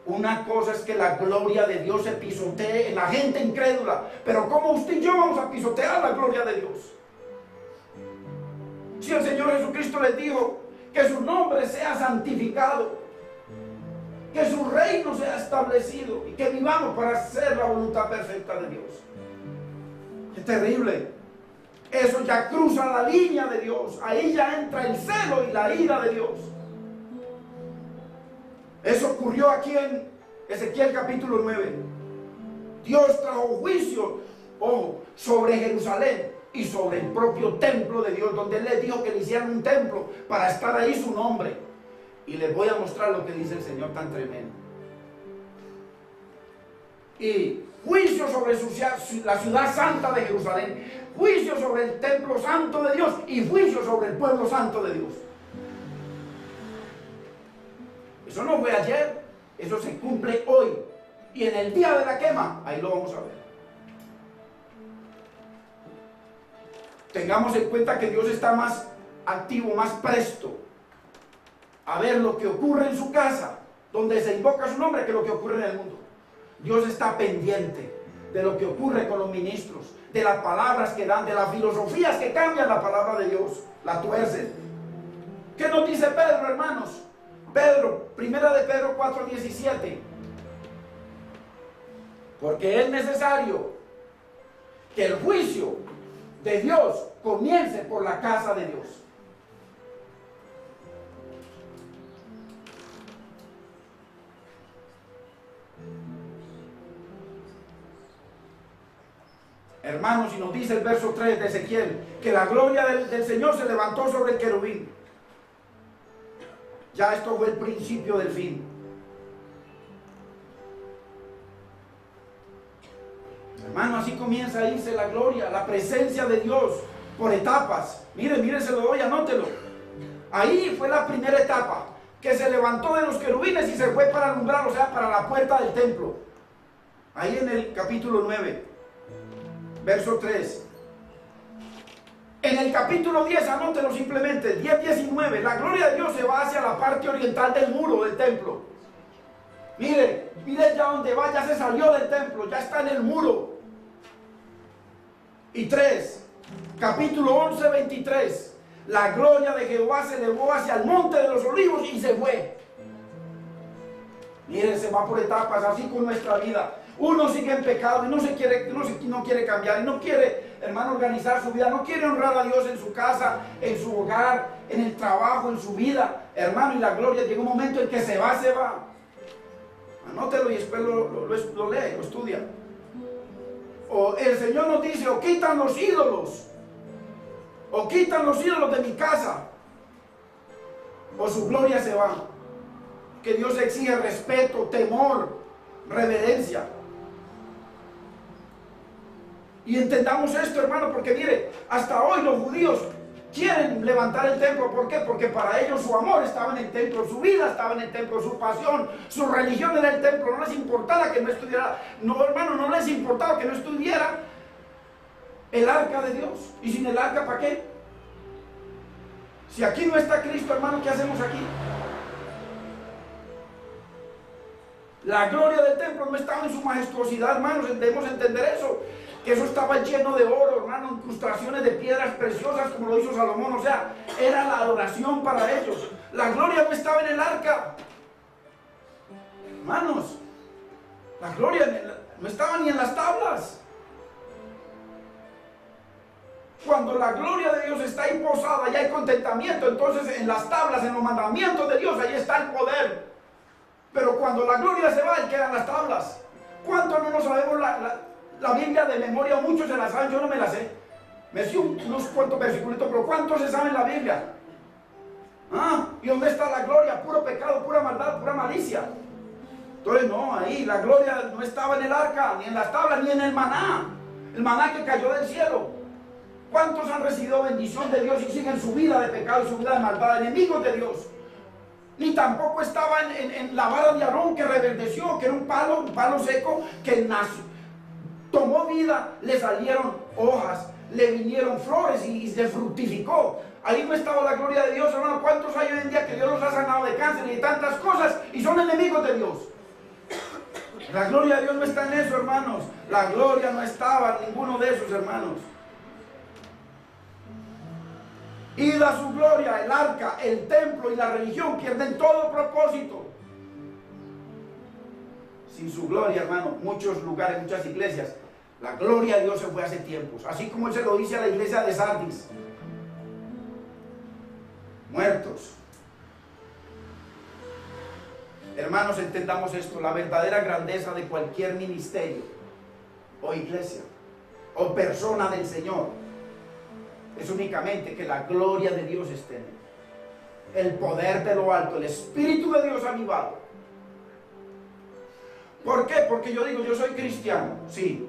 una cosa es que la gloria de Dios se pisotee en la gente incrédula, pero ¿cómo usted y yo vamos a pisotear la gloria de Dios? Si el Señor Jesucristo les dijo que su nombre sea santificado, que su reino sea establecido y que vivamos para hacer la voluntad perfecta de Dios. ¡Qué terrible! Eso ya cruza la línea de Dios. Ahí ya entra el celo y la ira de Dios. Eso ocurrió aquí en Ezequiel capítulo 9. Dios trajo juicio, ojo, sobre Jerusalén y sobre el propio templo de Dios, donde Él les dijo que le hicieran un templo para estar ahí su nombre. Y les voy a mostrar lo que dice el Señor tan tremendo. Y juicio sobre la ciudad santa de Jerusalén, juicio sobre el templo santo de Dios y juicio sobre el pueblo santo de Dios. Eso no fue ayer, eso se cumple hoy. Y en el día de la quema, ahí lo vamos a ver. Tengamos en cuenta que Dios está más activo, más presto a ver lo que ocurre en su casa, donde se invoca su nombre, que lo que ocurre en el mundo. Dios está pendiente de lo que ocurre con los ministros, de las palabras que dan, de las filosofías que cambian la palabra de Dios, la tuercen. ¿Qué nos dice Pedro, hermanos? Primera de Pedro 4:17. Porque es necesario que el juicio de Dios comience por la casa de Dios. Hermanos, y nos dice el verso 3 de Ezequiel, que la gloria del Señor se levantó sobre el querubín. Ya esto fue el principio del fin. Hermano, así comienza a irse la gloria, la presencia de Dios por etapas. Mire, se lo doy, anótelo. Ahí fue la primera etapa, que se levantó de los querubines y se fue para alumbrar, o sea, para la puerta del templo. Ahí en el capítulo 9, verso 3. En el capítulo 10, anótelo simplemente, 10:19, la gloria de Dios se va hacia la parte oriental del muro del templo. Mire ya donde va, ya se salió del templo, ya está en el muro. Y 3, capítulo 11:23, la gloria de Jehová se elevó hacia el monte de los olivos y se fue. Mire, se va por etapas, así con nuestra vida. Uno sigue en pecado y no quiere cambiar, y no quiere, hermano, organizar su vida, no quiere honrar a Dios en su casa, en su hogar, en el trabajo, en su vida, hermano, y la gloria llega un momento en que se va. Anótelo y después lo lee, lo estudia. O el Señor nos dice, o quitan los ídolos de mi casa, o su gloria se va. Que Dios exige respeto, temor, reverencia. Y entendamos esto, hermano, porque mire, hasta hoy los judíos quieren levantar el templo. ¿Por qué? Porque para ellos su amor estaba en el templo, su vida estaba en el templo, su pasión, su religión era el templo. No les importaba que no estuviera, no, hermano, no les importaba que no estuviera el arca de Dios. ¿Y sin el arca para qué? Si aquí no está Cristo, hermano, ¿qué hacemos aquí? La gloria del templo no estaba en su majestuosidad, hermanos, debemos entender eso. Que eso estaba lleno de oro, hermano, incrustaciones de piedras preciosas, como lo hizo Salomón. O sea, era la adoración para ellos. La gloria no estaba en el arca. Hermanos, la gloria no estaba ni en las tablas. Cuando la gloria de Dios está ahí posada, ya hay contentamiento. Entonces en las tablas, en los mandamientos de Dios, ahí está el poder. Pero cuando la gloria se va, ahí quedan las tablas. ¿Cuánto no nos sabemos la Biblia de memoria? Muchos se la saben, yo no me la sé. Me sé unos cuantos versículos, pero ¿cuántos se saben la Biblia? ¿Y dónde está la gloria? Puro pecado, pura maldad, pura malicia. Entonces no, ahí la gloria no estaba en el arca, ni en las tablas, ni en el maná que cayó del cielo. ¿Cuántos han recibido bendición de Dios y siguen su vida de pecado y su vida de maldad, enemigos de Dios? Ni tampoco estaba en la vara de Aarón, que reverdeció, que era un palo seco que nació, tomó vida, le salieron hojas, le vinieron flores y se fructificó. Ahí no estaba la gloria de Dios, hermano. ¿Cuántos hay hoy en día que Dios los ha sanado de cáncer y de tantas cosas y son enemigos de Dios? La gloria de Dios no está en eso, hermanos. La gloria no estaba en ninguno de esos, hermanos. Ida su gloria, el arca, el templo y la religión pierden todo propósito. Sin su gloria, hermano, muchos lugares, muchas iglesias, la gloria de Dios se fue hace tiempos. Así como Él se lo dice a la iglesia de Sardis. Muertos. Hermanos, entendamos esto. La verdadera grandeza de cualquier ministerio o iglesia o persona del Señor es únicamente que la gloria de Dios esté en él. El poder de lo alto, el Espíritu de Dios avivado. ¿Por qué? Porque yo digo, yo soy cristiano, sí.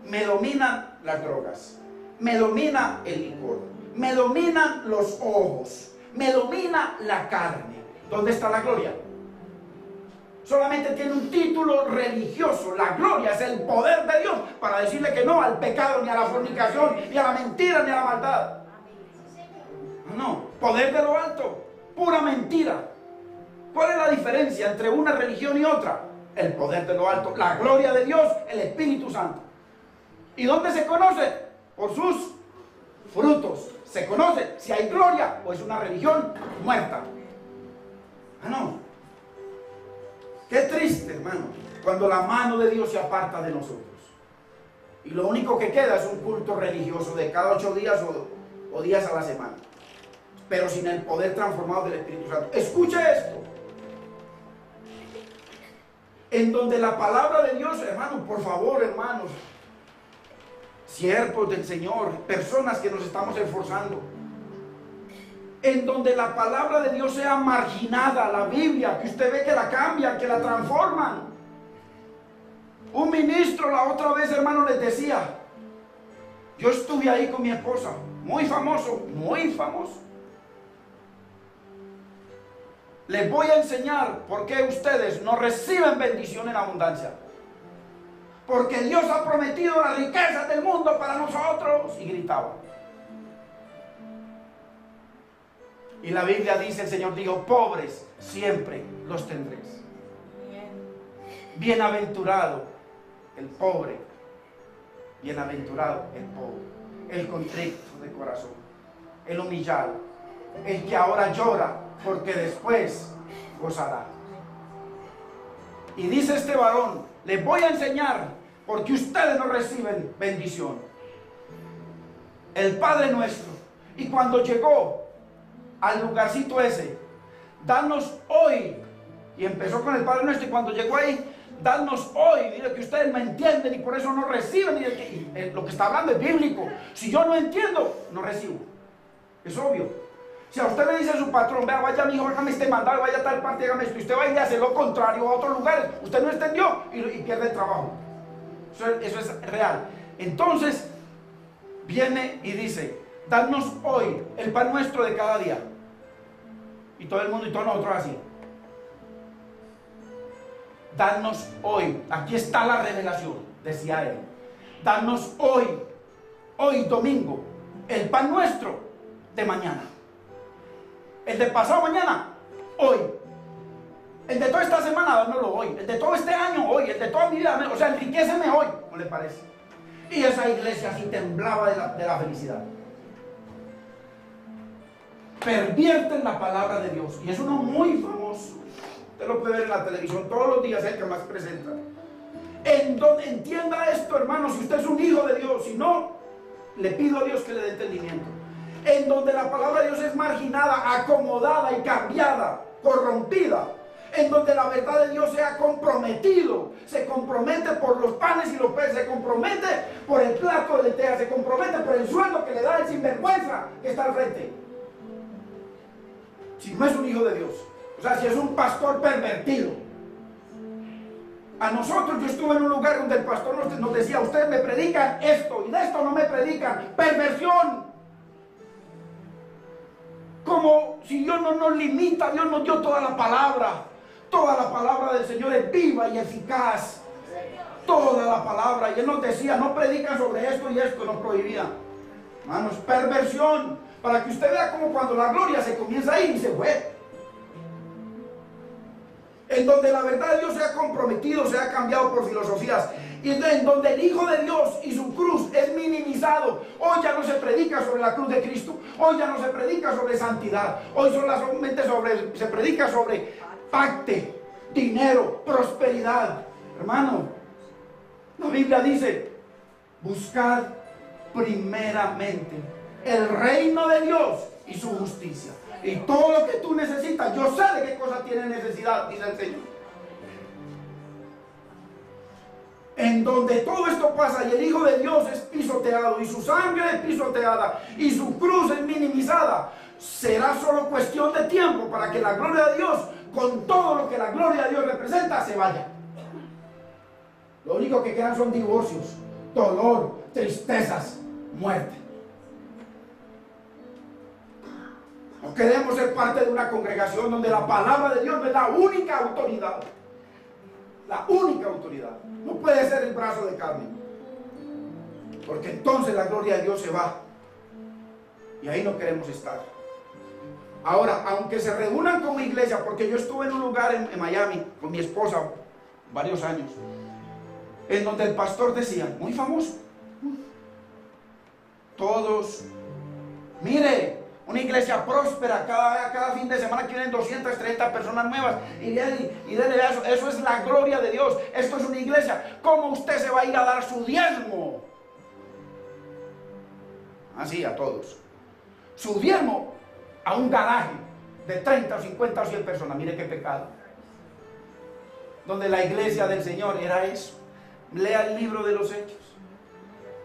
Me dominan las drogas, me domina el licor, me dominan los ojos, me domina la carne. ¿Dónde está la gloria? Solamente tiene un título religioso. La gloria es el poder de Dios para decirle que no al pecado, ni a la fornicación, ni a la mentira, ni a la maldad. Poder de lo alto, pura mentira. ¿Cuál es la diferencia entre una religión y otra? El poder de lo alto, la gloria de Dios, el Espíritu Santo. ¿Y dónde se conoce? Por sus frutos. Se conoce si hay gloria o es una religión muerta. Ah, no. Qué triste, hermano, cuando la mano de Dios se aparta de nosotros. Y lo único que queda es un culto religioso de cada 8 días o días a la semana. Pero sin el poder transformado del Espíritu Santo. Escuche esto. En donde la palabra de Dios, hermanos, por favor, hermanos, siervos del Señor, personas que nos estamos esforzando, en donde la palabra de Dios sea marginada, la Biblia, que usted ve que la cambian, que la transforman. Un ministro la otra vez, hermano, les decía, yo estuve ahí con mi esposa, muy famoso, muy famoso. Les voy a enseñar por qué ustedes no reciben bendición en abundancia. Porque Dios ha prometido las riquezas del mundo para nosotros. Y gritaba. Y la Biblia dice, el Señor dijo, pobres siempre los tendréis. Bienaventurado el pobre. Bienaventurado el pobre. El contrito de corazón. El humillado. El que ahora llora porque después gozará. Y dice este varón, les voy a enseñar porque ustedes no reciben bendición. El Padre Nuestro. Y cuando llegó al lugarcito ese, danos hoy, y empezó con el Padre Nuestro, y cuando llegó ahí, danos hoy, dile que ustedes no entienden y por eso no reciben, y lo que está hablando es bíblico. Si yo no entiendo, no recibo. Es obvio. Si a usted le dice a su patrón, vea, vaya mi hijo, hágame este mandado, vaya a tal parte, hágame esto, y usted va a ir a hacer lo contrario a otros lugares, usted no entendió y pierde el trabajo. Eso es real. Entonces, viene y dice, danos hoy el pan nuestro de cada día. Y todo el mundo y todos nosotros así. Danos hoy, aquí está la revelación, decía él. Danos hoy domingo, el pan nuestro de mañana. El de pasado mañana, hoy. El de toda esta semana, dámelo hoy. El de todo este año, hoy. El de toda mi vida, o sea, enriquéceme hoy. ¿No le parece? Y esa iglesia así temblaba de la felicidad. Pervierten la palabra de Dios. Y es uno muy famoso. Usted lo puede ver en la televisión todos los días, el que más presenta. Entienda esto, hermano, si usted es un hijo de Dios. Si no, le pido a Dios que le dé entendimiento. En donde la palabra de Dios es marginada, acomodada y cambiada, corrompida. En donde la verdad de Dios se ha comprometido. Se compromete por los panes y los peces. Se compromete por el plato de lentejas. Se compromete por el sueldo que le da el sinvergüenza que está al frente. Si no es un hijo de Dios. O sea, si es un pastor pervertido. A nosotros, yo estuve en un lugar donde el pastor nos decía, ustedes me predican esto y de esto no me predican. Perversión. Como si Dios no nos limita, Dios nos dio toda la palabra. Toda la palabra del Señor es viva y eficaz. Toda la palabra. Y Él nos decía, no predican sobre esto y esto, nos prohibía. Hermanos, perversión. Para que usted vea como cuando la gloria se comienza a ir y se fue. En donde la verdad de Dios se ha comprometido, se ha cambiado por filosofías. Y en donde el Hijo de Dios y su cruz es minimizado. Hoy ya no se predica sobre la cruz de Cristo. Hoy ya no se predica sobre santidad. Hoy solamente se predica sobre pacte, dinero, prosperidad. Hermano, la Biblia dice, buscad primeramente el reino de Dios y su justicia. Y todo lo que tú necesitas, yo sé de qué cosa tienes necesidad, dice el Señor. En donde todo esto pasa y el Hijo de Dios es pisoteado y su sangre es pisoteada y su cruz es minimizada, será solo cuestión de tiempo para que la gloria de Dios, con todo lo que la gloria de Dios representa, se vaya. Lo único que quedan son divorcios, dolor, tristezas, muerte. No queremos ser parte de una congregación donde la palabra de Dios no es la única autoridad. La única autoridad. No puede ser el brazo de carne. Porque entonces la gloria de Dios se va. Y ahí no queremos estar. Ahora, aunque se reúnan como iglesia, porque yo estuve en un lugar en Miami con mi esposa varios años, en donde el pastor decía, muy famoso, todos, mire, una iglesia próspera, cada fin de semana que vienen 230 personas nuevas, y dele eso es la gloria de Dios, esto es una iglesia. ¿Cómo usted se va a ir a dar su diezmo? Así a todos, su diezmo a un garaje de 30 o 50 o 100 personas. Mire qué pecado, donde la iglesia del Señor era eso. Lea el libro de los Hechos,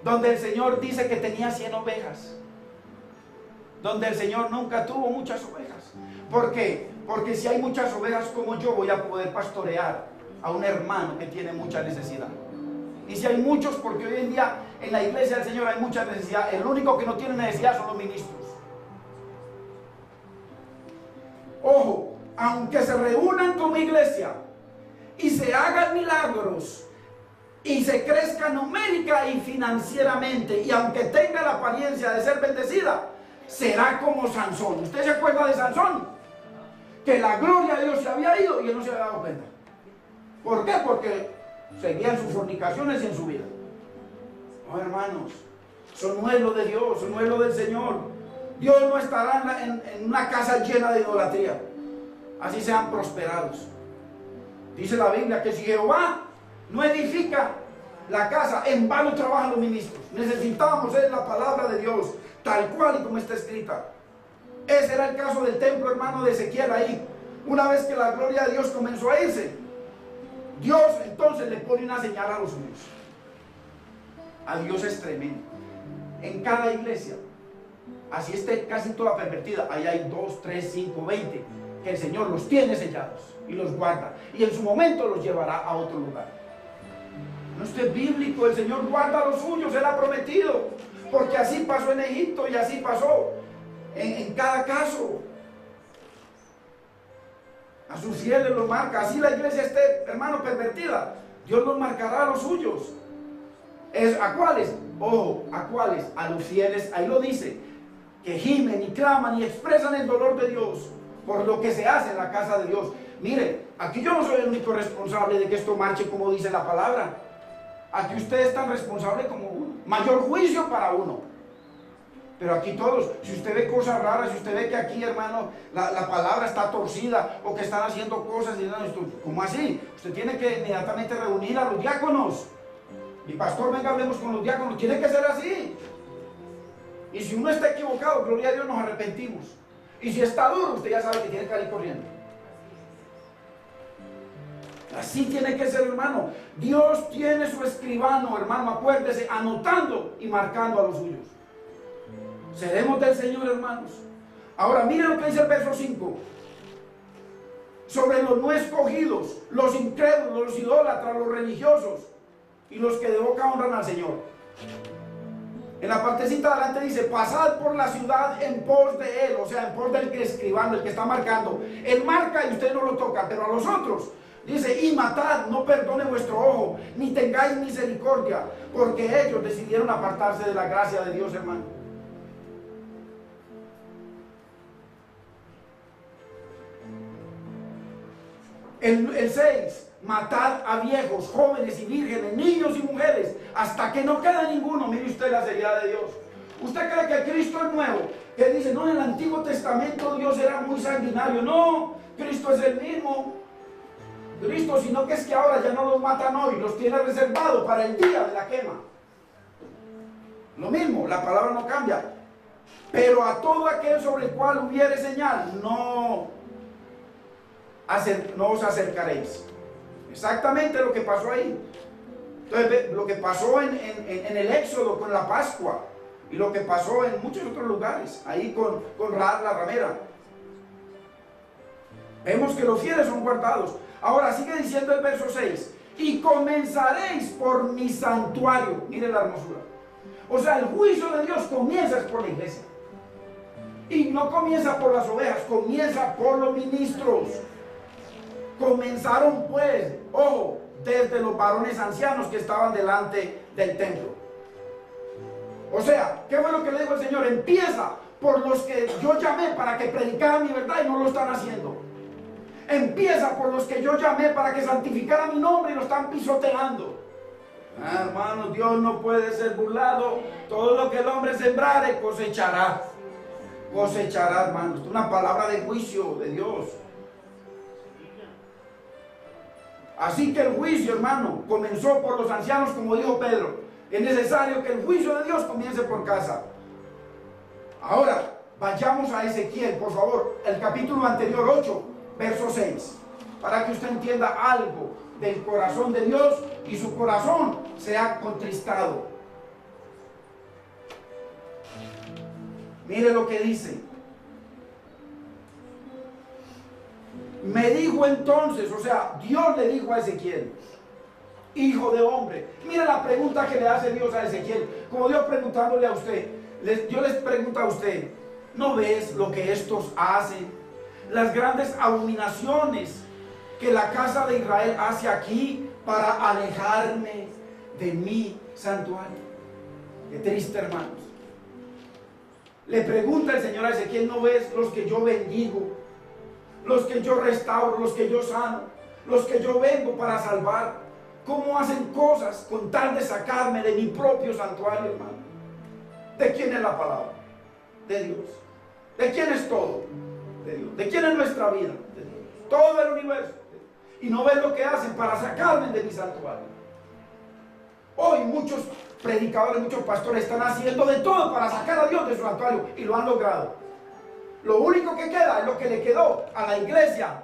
donde el Señor dice que tenía 100 ovejas, donde el Señor nunca tuvo muchas ovejas. ¿Por qué? Porque si hay muchas ovejas como yo, voy a poder pastorear a un hermano que tiene mucha necesidad. Y si hay muchos, porque hoy en día en la iglesia del Señor hay mucha necesidad, el único que no tiene necesidad son los ministros. Ojo, aunque se reúnan como iglesia y se hagan milagros y se crezca numérica y financieramente, y aunque tenga la apariencia de ser bendecida, será como Sansón. ¿Usted se acuerda de Sansón? Que la gloria de Dios se había ido y él no se había dado cuenta. ¿Por qué? Porque seguía en sus fornicaciones y en su vida. No, hermanos, eso no es lo de Dios, eso no es lo del Señor. Dios no estará en una casa llena de idolatría, así sean prosperados. Dice la Biblia que si Jehová no edifica la casa, en vano trabajan los ministros. Necesitábamos la palabra de Dios tal cual y como está escrita. Ese era el caso del templo, hermano, de Ezequiel ahí. Una vez que la gloria de Dios comenzó a irse, Dios entonces le pone una señal a los suyos. A Dios es tremendo. En cada iglesia, así esté casi toda pervertida, ahí hay 2, 3, 5, 20 que el Señor los tiene sellados y los guarda, y en su momento los llevará a otro lugar. No, esto es bíblico. El Señor guarda a los suyos, Él ha prometido, porque así pasó en Egipto y así pasó en cada caso. A sus fieles los marca. Así la iglesia esté, hermano, pervertida, Dios los marcará a los suyos. ¿A cuáles? Ojo, ¿a cuáles? A los fieles. Ahí lo dice, que gimen y claman y expresan el dolor de Dios por lo que se hace en la casa de Dios. Mire, aquí yo no soy el único responsable de que esto marche como dice la palabra. Aquí usted es tan responsable como uno. Mayor juicio para uno. Pero aquí todos, si usted ve cosas raras, si usted ve que aquí, hermano, la palabra está torcida o que están haciendo cosas, ¿cómo así? Usted tiene que inmediatamente reunir a los diáconos. Y pastor, venga, hablemos con los diáconos. Tiene que ser así. Y si uno está equivocado, gloria a Dios, nos arrepentimos. Y si está duro, usted ya sabe que tiene que salir corriendo. Así tiene que ser, hermano. Dios tiene su escribano, hermano, acuérdese, anotando y marcando a los suyos. Seremos del Señor, hermanos. Ahora, miren lo que dice el verso 5. Sobre los no escogidos, los incrédulos, los idólatras, los religiosos y los que de boca honran al Señor. En la partecita de adelante dice, pasad por la ciudad en pos de él, o sea, en pos del que escribano, el que está marcando. Él marca y usted no lo toca, pero a los otros dice, y matad, no perdone vuestro ojo, ni tengáis misericordia, porque ellos decidieron apartarse de la gracia de Dios, hermano. El 6, matad a viejos, jóvenes y vírgenes, niños y mujeres, hasta que no quede ninguno. Mire usted la seriedad de Dios. ¿Usted cree que Cristo es nuevo? Que dice, no, en el Antiguo Testamento Dios era muy sanguinario. No, Cristo es el mismo Cristo, sino que es que ahora ya no los matan hoy, los tiene reservados para el día de la quema. Lo mismo, la palabra no cambia. Pero a todo aquel sobre el cual hubiere señal, no os acercaréis. Exactamente lo que pasó ahí. Entonces, lo que pasó en el Éxodo con la Pascua, y lo que pasó en muchos otros lugares, ahí con Rahab la ramera. Vemos que los fieles son guardados. Ahora sigue diciendo el verso 6, y comenzaréis por mi santuario. Miren la hermosura. O sea, el juicio de Dios comienza por la iglesia. Y no comienza por las ovejas, comienza por los ministros. Comenzaron pues, ojo, desde los varones ancianos que estaban delante del templo. O sea, ¿qué fue lo que le dijo el Señor? Empieza por los que yo llamé para que predicaran mi verdad y no lo están haciendo. Empieza por los que yo llamé para que santificaran mi nombre y lo están pisoteando. Hermanos, Dios no puede ser burlado. Todo lo que el hombre sembrare cosechará. Cosechará, hermanos. Una palabra de juicio de Dios. Así que el juicio, hermano, comenzó por los ancianos, como dijo Pedro. Es necesario que el juicio de Dios comience por casa. Ahora, vayamos a Ezequiel, por favor, el capítulo anterior, 8, verso 6, para que usted entienda algo del corazón de Dios y su corazón sea contristado. Mire lo que dice. Me dijo entonces, o sea, Dios le dijo a Ezequiel, hijo de hombre. Mire la pregunta que le hace Dios a Ezequiel, como Dios preguntándole a usted. Dios les pregunta a usted, ¿no ves lo que estos hacen? Las grandes abominaciones que la casa de Israel hace aquí para alejarme de mi santuario. Qué triste, hermanos. Le pregunta el Señor a Ezequiel, ¿no ves los que yo bendigo? Los que yo restauro, los que yo sano, los que yo vengo para salvar. ¿Cómo hacen cosas con tal de sacarme de mi propio santuario, hermano? ¿De quién es la palabra? De Dios. ¿De quién es todo? De Dios. ¿De quién es nuestra vida? De Dios. Todo el universo. Y no ven lo que hacen para sacarme de mi santuario. Hoy muchos predicadores, muchos pastores están haciendo de todo para sacar a Dios de su santuario y lo han logrado. Lo único que queda es lo que le quedó a la iglesia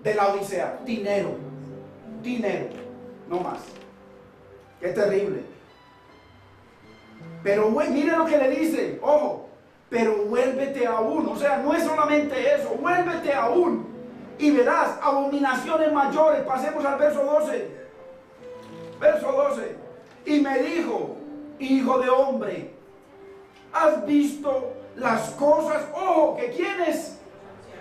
de la Odisea: dinero, dinero, no más. Qué terrible. Pero mire lo que le dice, ojo, pero vuélvete aún, o sea, no es solamente eso, vuélvete aún y verás abominaciones mayores. Pasemos al verso 12. Verso 12. Y me dijo, hijo de hombre, ¿has visto las cosas? Ojo, ¿que quiénes?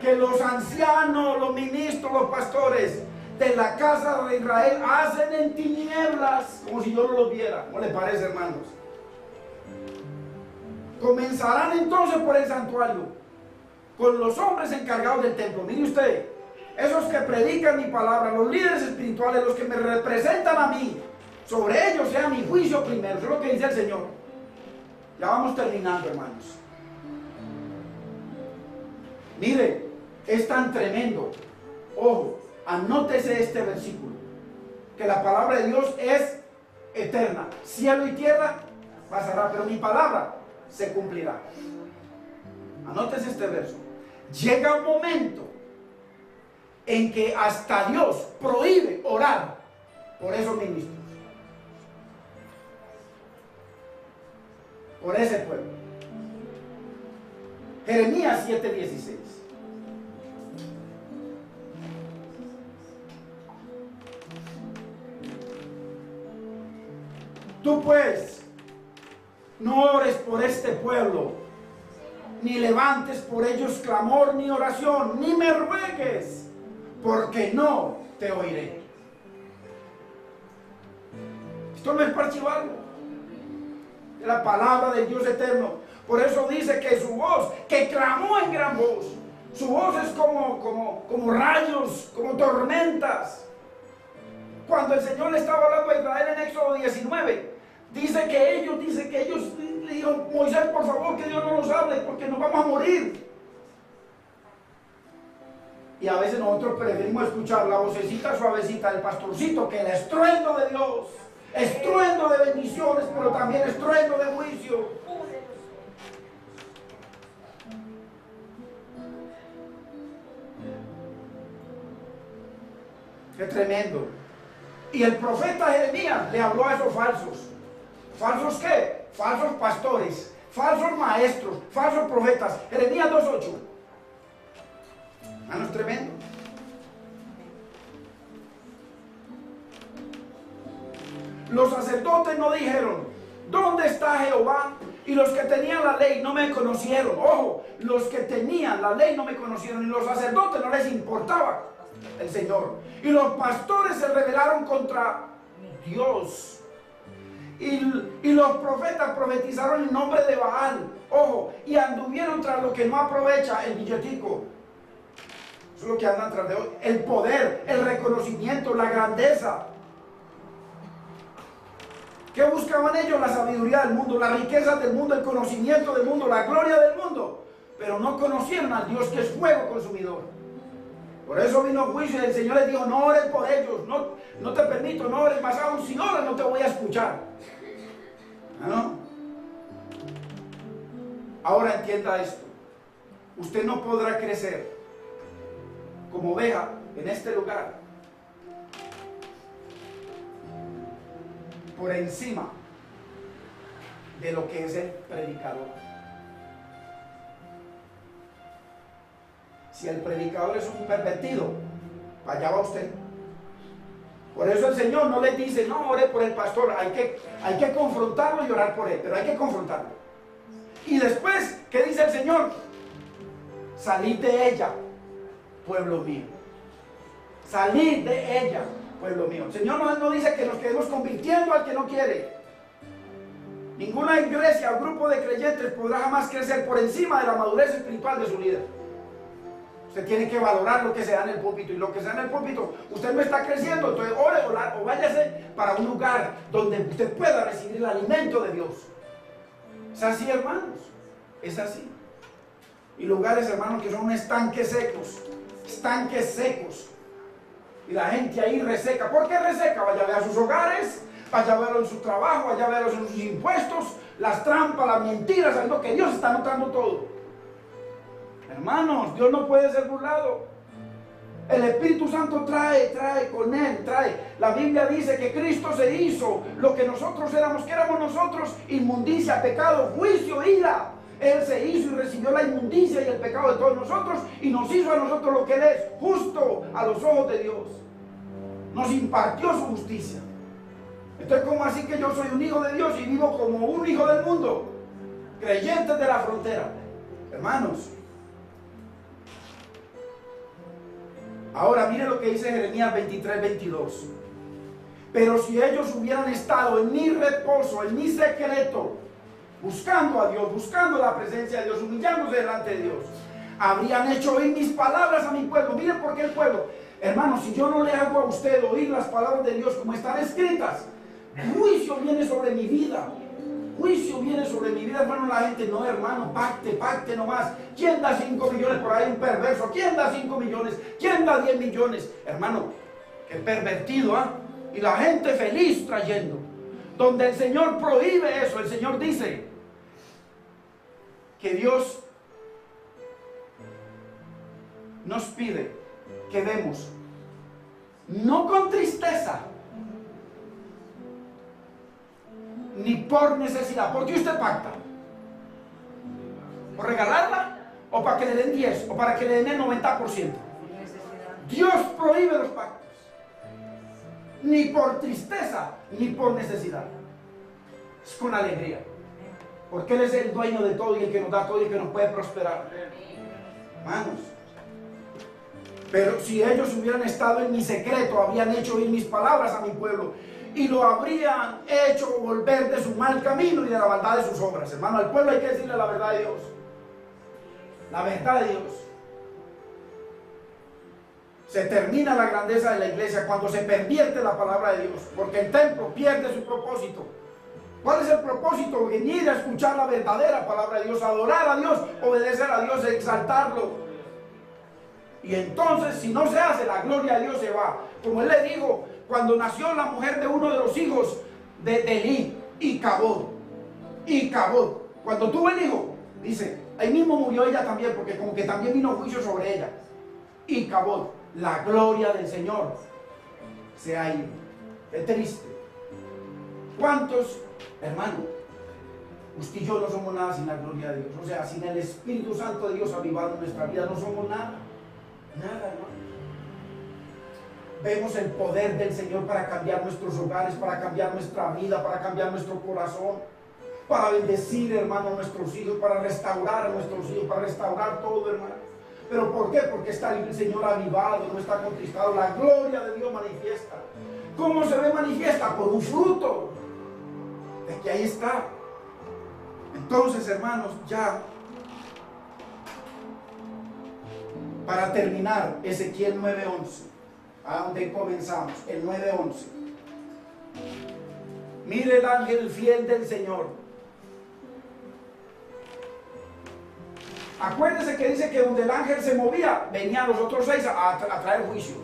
Que los ancianos, los ministros, los pastores de la casa de Israel hacen en tinieblas, como si yo no los viera. ¿Cómo le parece, hermanos? Comenzarán entonces por el santuario, con los hombres encargados del templo. Mire usted, esos que predican mi palabra, los líderes espirituales, los que me representan a mí, sobre ellos sea mi juicio primero. Eso es lo que dice el Señor. Ya vamos terminando, hermanos. Mire, es tan tremendo. Ojo, anótese este versículo, que la palabra de Dios es eterna. Cielo y tierra pasará, pero mi palabra se cumplirá. Anótese este verso. Llega un momento en que hasta Dios prohíbe orar por esos ministros, por ese pueblo. Jeremías 7:16. Tú pues no ores por este pueblo, ni levantes por ellos clamor ni oración, ni me ruegues, porque no te oiré. Esto no es para archivarlo. Es la palabra del Dios eterno. Por eso dice que su voz, que clamó en gran voz, su voz es como rayos, como tormentas. Cuando el Señor le estaba hablando a Israel en Éxodo 19, dice que ellos le dijeron: Moisés, por favor, que Dios no nos hable porque nos vamos a morir. Y a veces nosotros preferimos escuchar la vocecita suavecita del pastorcito que el estruendo de Dios, estruendo de bendiciones, pero también estruendo de juicio. Qué tremendo. Y el profeta Jeremías le habló a esos falsos. ¿Falsos qué? Falsos pastores, falsos maestros, falsos profetas. Jeremías 2:8. ¿No es tremendo? Los sacerdotes no dijeron: ¿dónde está Jehová? Y los que tenían la ley no me conocieron. Ojo, los que tenían la ley no me conocieron. Y los sacerdotes no les importaba el Señor. Y los pastores se rebelaron contra Dios. y los profetas profetizaron en nombre de Baal. Ojo, y anduvieron tras lo que no aprovecha, el billetico. Eso es lo que andan tras de hoy. El poder, el reconocimiento, la grandeza. ¿Qué buscaban ellos? La sabiduría del mundo, las riquezas del mundo, el conocimiento del mundo, la gloria del mundo. Pero no conocieron al Dios que es fuego consumidor. Por eso vino juicio y el Señor les dijo: no ores por ellos, no te permito, no ores, más aún si oras no te voy a escuchar. ¿No? Ahora entienda esto: usted no podrá crecer como oveja en este lugar por encima de lo que es el predicador. Si el predicador es un pervertido, allá va usted. Por eso el Señor no le dice: no ore por el pastor, hay que confrontarlo y orar por él, pero hay que confrontarlo. Y después, ¿qué dice el Señor? Salid de ella, pueblo mío. Salid de ella, pueblo mío. El Señor no dice que nos quedemos convirtiendo al que no quiere. Ninguna iglesia o grupo de creyentes podrá jamás crecer por encima de la madurez espiritual de su líder. Usted tiene que valorar lo que se da en el púlpito, y lo que se da en el púlpito, usted no está creciendo, entonces ore o váyase para un lugar donde usted pueda recibir el alimento de Dios. Es así, hermanos, es así. Y lugares, hermanos, que son estanques secos, y la gente ahí reseca. ¿Por qué reseca? Vaya a ver a sus hogares, vaya a verlo en su trabajo, vaya a verlo en sus impuestos, las trampas, las mentiras, sabiendo que Dios está notando todo. Hermanos, Dios no puede ser burlado. El Espíritu Santo trae con Él, trae. La Biblia dice que Cristo se hizo lo que nosotros éramos. ¿Qué éramos nosotros? Inmundicia, pecado, juicio, ira. Él se hizo y recibió la inmundicia y el pecado de todos nosotros y nos hizo a nosotros lo que Él es, justo a los ojos de Dios. Nos impartió su justicia. Entonces, ¿cómo así que yo soy un hijo de Dios y vivo como un hijo del mundo? Creyentes de la frontera. Hermanos, ahora mire lo que dice Jeremías 23:22. Pero si ellos hubieran estado en mi reposo, en mi secreto, buscando a Dios, buscando la presencia de Dios, humillándose delante de Dios, habrían hecho oír mis palabras a mi pueblo. Miren por qué el pueblo. Hermanos, si yo no le hago a usted oír las palabras de Dios como están escritas, juicio viene sobre mi vida. Juicio viene sobre mi vida, hermano. La gente: no, hermano, pacte nomás. ¿Quién da 5 millones por ahí? Un perverso. ¿Quién da 5 millones? ¿Quién da 10 millones? Hermano, qué pervertido, ¿ah? Y la gente feliz trayendo. Donde el Señor prohíbe eso, el Señor dice que Dios nos pide que demos, no con tristeza, ni por necesidad. ¿Por qué usted pacta? ¿Por regalarla? ¿O para que le den 10? ¿O para que le den el 90%? Dios prohíbe los pactos. Ni por tristeza, ni por necesidad. Es con alegría. Porque Él es el dueño de todo y el que nos da todo y el que nos puede prosperar. Hermanos. Pero si ellos hubieran estado en mi secreto, habrían hecho oír mis palabras a mi pueblo y lo habrían hecho volver de su mal camino y de la maldad de sus obras. Hermano, al pueblo hay que decirle la verdad de Dios. La verdad de Dios. Se termina la grandeza de la iglesia cuando se pervierte la palabra de Dios, porque el templo pierde su propósito. ¿Cuál es el propósito? Venir a escuchar la verdadera palabra de Dios, adorar a Dios, obedecer a Dios, exaltarlo. Y entonces, si no se hace, la gloria de Dios se va. Como Él le dijo cuando nació la mujer de uno de los hijos de Elí, Icabod. Cuando tuvo el hijo, dice, ahí mismo murió ella también, porque como que también vino juicio sobre ella. Icabod, la gloria del Señor se ha ido. Es triste. ¿Cuántos, hermano? Usted y yo no somos nada sin la gloria de Dios. O sea, sin el Espíritu Santo de Dios avivado en nuestra vida, no somos nada. Nada, hermano. Vemos el poder del Señor para cambiar nuestros hogares, para cambiar nuestra vida, para cambiar nuestro corazón, para bendecir, hermano, a nuestros hijos, para restaurar a nuestros hijos, para restaurar todo, hermano. ¿Pero por qué? Porque está el Señor avivado, no está contristado. La gloria de Dios manifiesta. ¿Cómo se ve manifiesta? Por un fruto. de que ahí está. Entonces, hermanos, ya para terminar, Ezequiel 9:11, a donde comenzamos, el 9:11. Mire el ángel fiel del Señor. Acuérdese que dice que donde el ángel se movía, venían los otros 6 a traer juicio.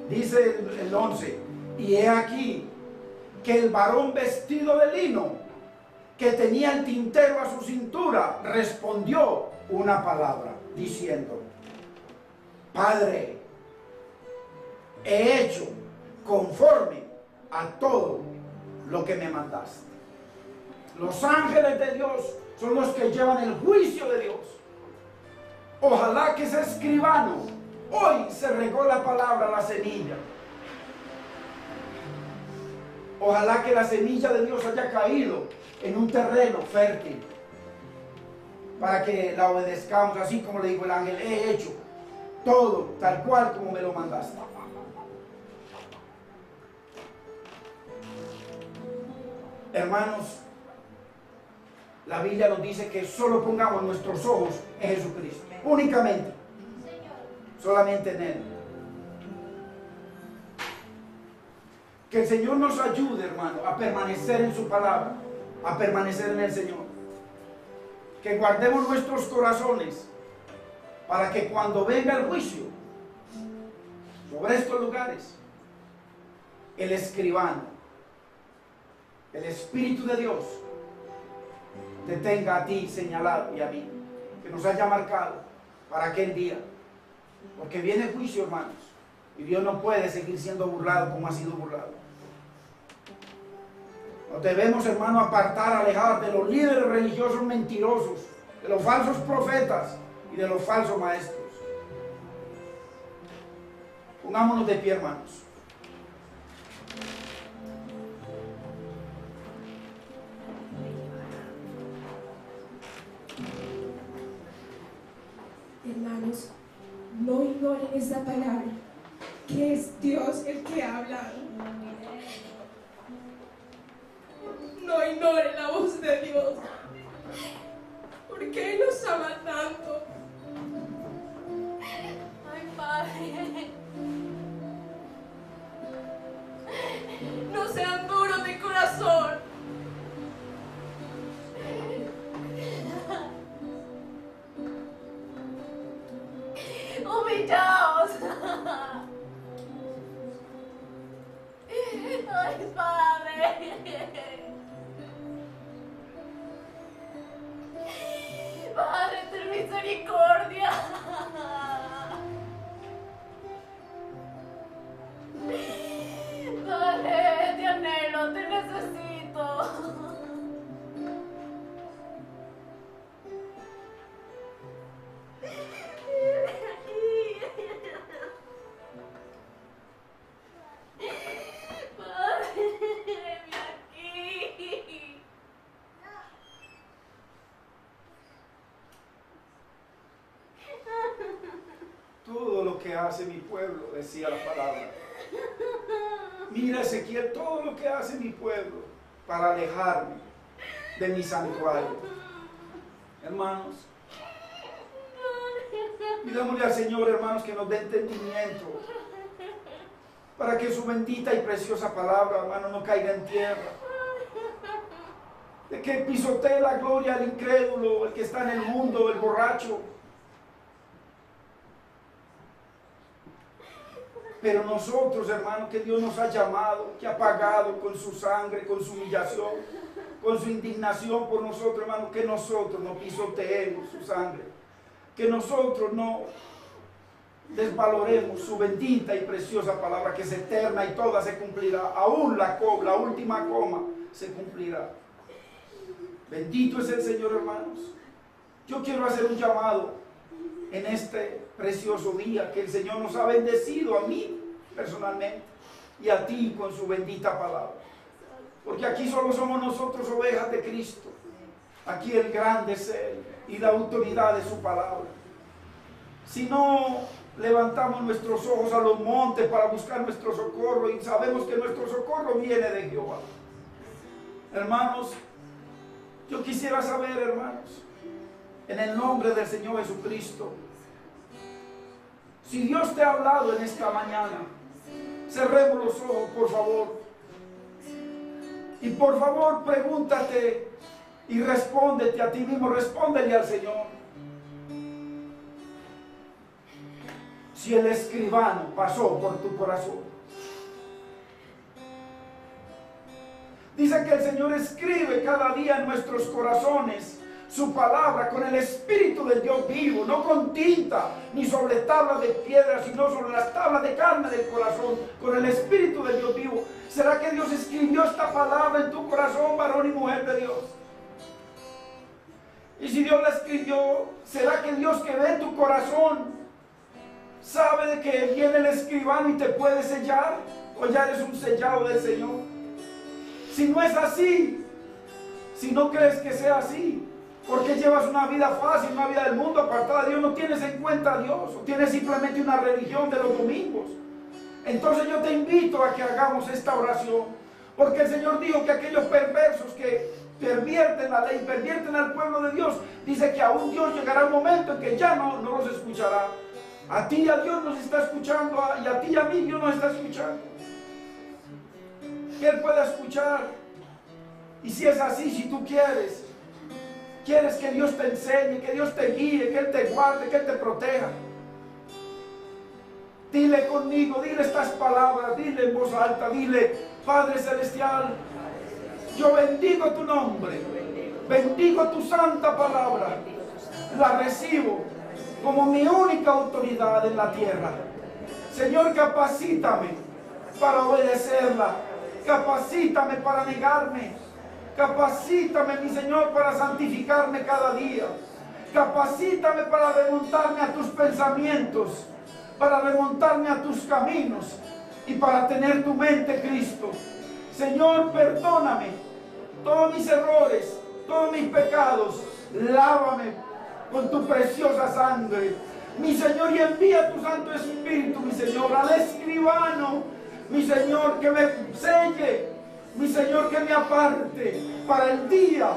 Dice el 11, y he aquí que el varón vestido de lino, que tenía el tintero a su cintura, respondió una palabra, diciendo: Padre, he hecho conforme a todo lo que me mandaste. Los ángeles de Dios son los que llevan el juicio de Dios. Ojalá que ese escribano hoy se regó la palabra, la semilla. Ojalá que la semilla de Dios haya caído en un terreno fértil para que la obedezcamos, así como le dijo el ángel: he hecho todo tal cual como me lo mandaste. Hermanos, la Biblia nos dice que solo pongamos nuestros ojos en Jesucristo, únicamente, solamente en Él. Que el Señor nos ayude, hermano, a permanecer en su palabra, a permanecer en el Señor. Que guardemos nuestros corazones para que cuando venga el juicio sobre estos lugares, el escribano, el Espíritu de Dios, te tenga a ti señalado y a mí, que nos haya marcado para aquel día. Porque viene juicio, hermanos, y Dios no puede seguir siendo burlado como ha sido burlado. Nos debemos, hermano, apartar, alejar de los líderes religiosos mentirosos, de los falsos profetas y de los falsos maestros. Pongámonos de pie, hermanos. Hermanos, no ignoren esta palabra, que es Dios el que ha hablado. No ignoren la voz de Dios, porque Él nos ama tanto. Ay, Padre, no sean duros de corazón. Humillaos. Ay, Padre. Padre, ten misericordia. Padre, te anhelo, te necesito. Todo lo que hace mi pueblo, decía la palabra. Mira, Ezequiel, todo lo que hace mi pueblo para alejarme de mi santuario. Hermanos, pidámosle al Señor, hermanos, que nos dé entendimiento para que su bendita y preciosa palabra, hermano, no caiga en tierra. De que pisotee la gloria al incrédulo, el que está en el mundo, el borracho. Pero nosotros, hermanos, que Dios nos ha llamado, que ha pagado con su sangre, con su humillación, con su indignación por nosotros, hermanos, que nosotros no pisoteemos su sangre, que nosotros no desvaloremos su bendita y preciosa palabra, que es eterna y toda se cumplirá, aún la última coma se cumplirá. Bendito es el Señor, hermanos. Yo quiero hacer un llamado en este precioso día que el Señor nos ha bendecido, a mí personalmente y a ti con su bendita palabra, porque aquí solo somos nosotros ovejas de Cristo. Aquí el grande es Él y la autoridad de su palabra. Si no levantamos nuestros ojos a los montes para buscar nuestro socorro y sabemos que nuestro socorro viene de Jehová. Hermanos, yo quisiera saber, hermanos, en el nombre del Señor Jesucristo, si Dios te ha hablado en esta mañana, cerremos los ojos, por favor. Y por favor, pregúntate y respóndete a ti mismo, respóndele al Señor. Si el escribano pasó por tu corazón. Dice que el Señor escribe cada día en nuestros corazones su palabra con el Espíritu del Dios vivo, no con tinta ni sobre tablas de piedra, sino sobre las tablas de carne del corazón, con el Espíritu del Dios vivo. ¿Será que Dios escribió esta palabra en tu corazón, varón y mujer de Dios? Y si Dios la escribió, ¿será que Dios que ve en tu corazón sabe de que viene el escribano y te puede sellar? ¿O ya eres un sellado del Señor? Si no es así, si no crees que sea así, porque llevas una vida fácil, una vida del mundo apartada de Dios, no tienes en cuenta a Dios, o tienes simplemente una religión de los domingos. Entonces yo te invito a que hagamos esta oración, porque el Señor dijo que aquellos perversos que pervierten la ley, pervierten al pueblo de Dios, dice que aún Dios llegará un momento en que ya no los escuchará. A ti y a Dios nos está escuchando, y a ti y a mí Dios nos está escuchando. Que Él pueda escuchar. Y si es así, si tú quieres que Dios te enseñe, que Dios te guíe, que Él te guarde, que Él te proteja, dile conmigo, dile estas palabras, dile en voz alta, dile: Padre Celestial, yo bendigo tu nombre, bendigo tu santa palabra, la recibo como mi única autoridad en la tierra. Señor, capacítame para obedecerla, capacítame para negarme, capacítame, mi Señor, para santificarme cada día, capacítame para remontarme a tus pensamientos, para remontarme a tus caminos y para tener tu mente, Cristo. Señor, perdóname todos mis errores, todos mis pecados, lávame con tu preciosa sangre, mi Señor, y envía tu Santo Espíritu, mi Señor, al escribano, mi Señor, que me selle, mi Señor, que me aparte para el día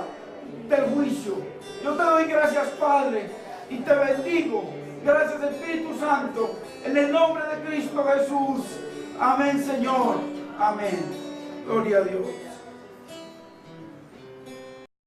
del juicio. Yo te doy gracias, Padre, y te bendigo. Gracias, Espíritu Santo, en el nombre de Cristo Jesús. Amén, Señor. Amén. Gloria a Dios.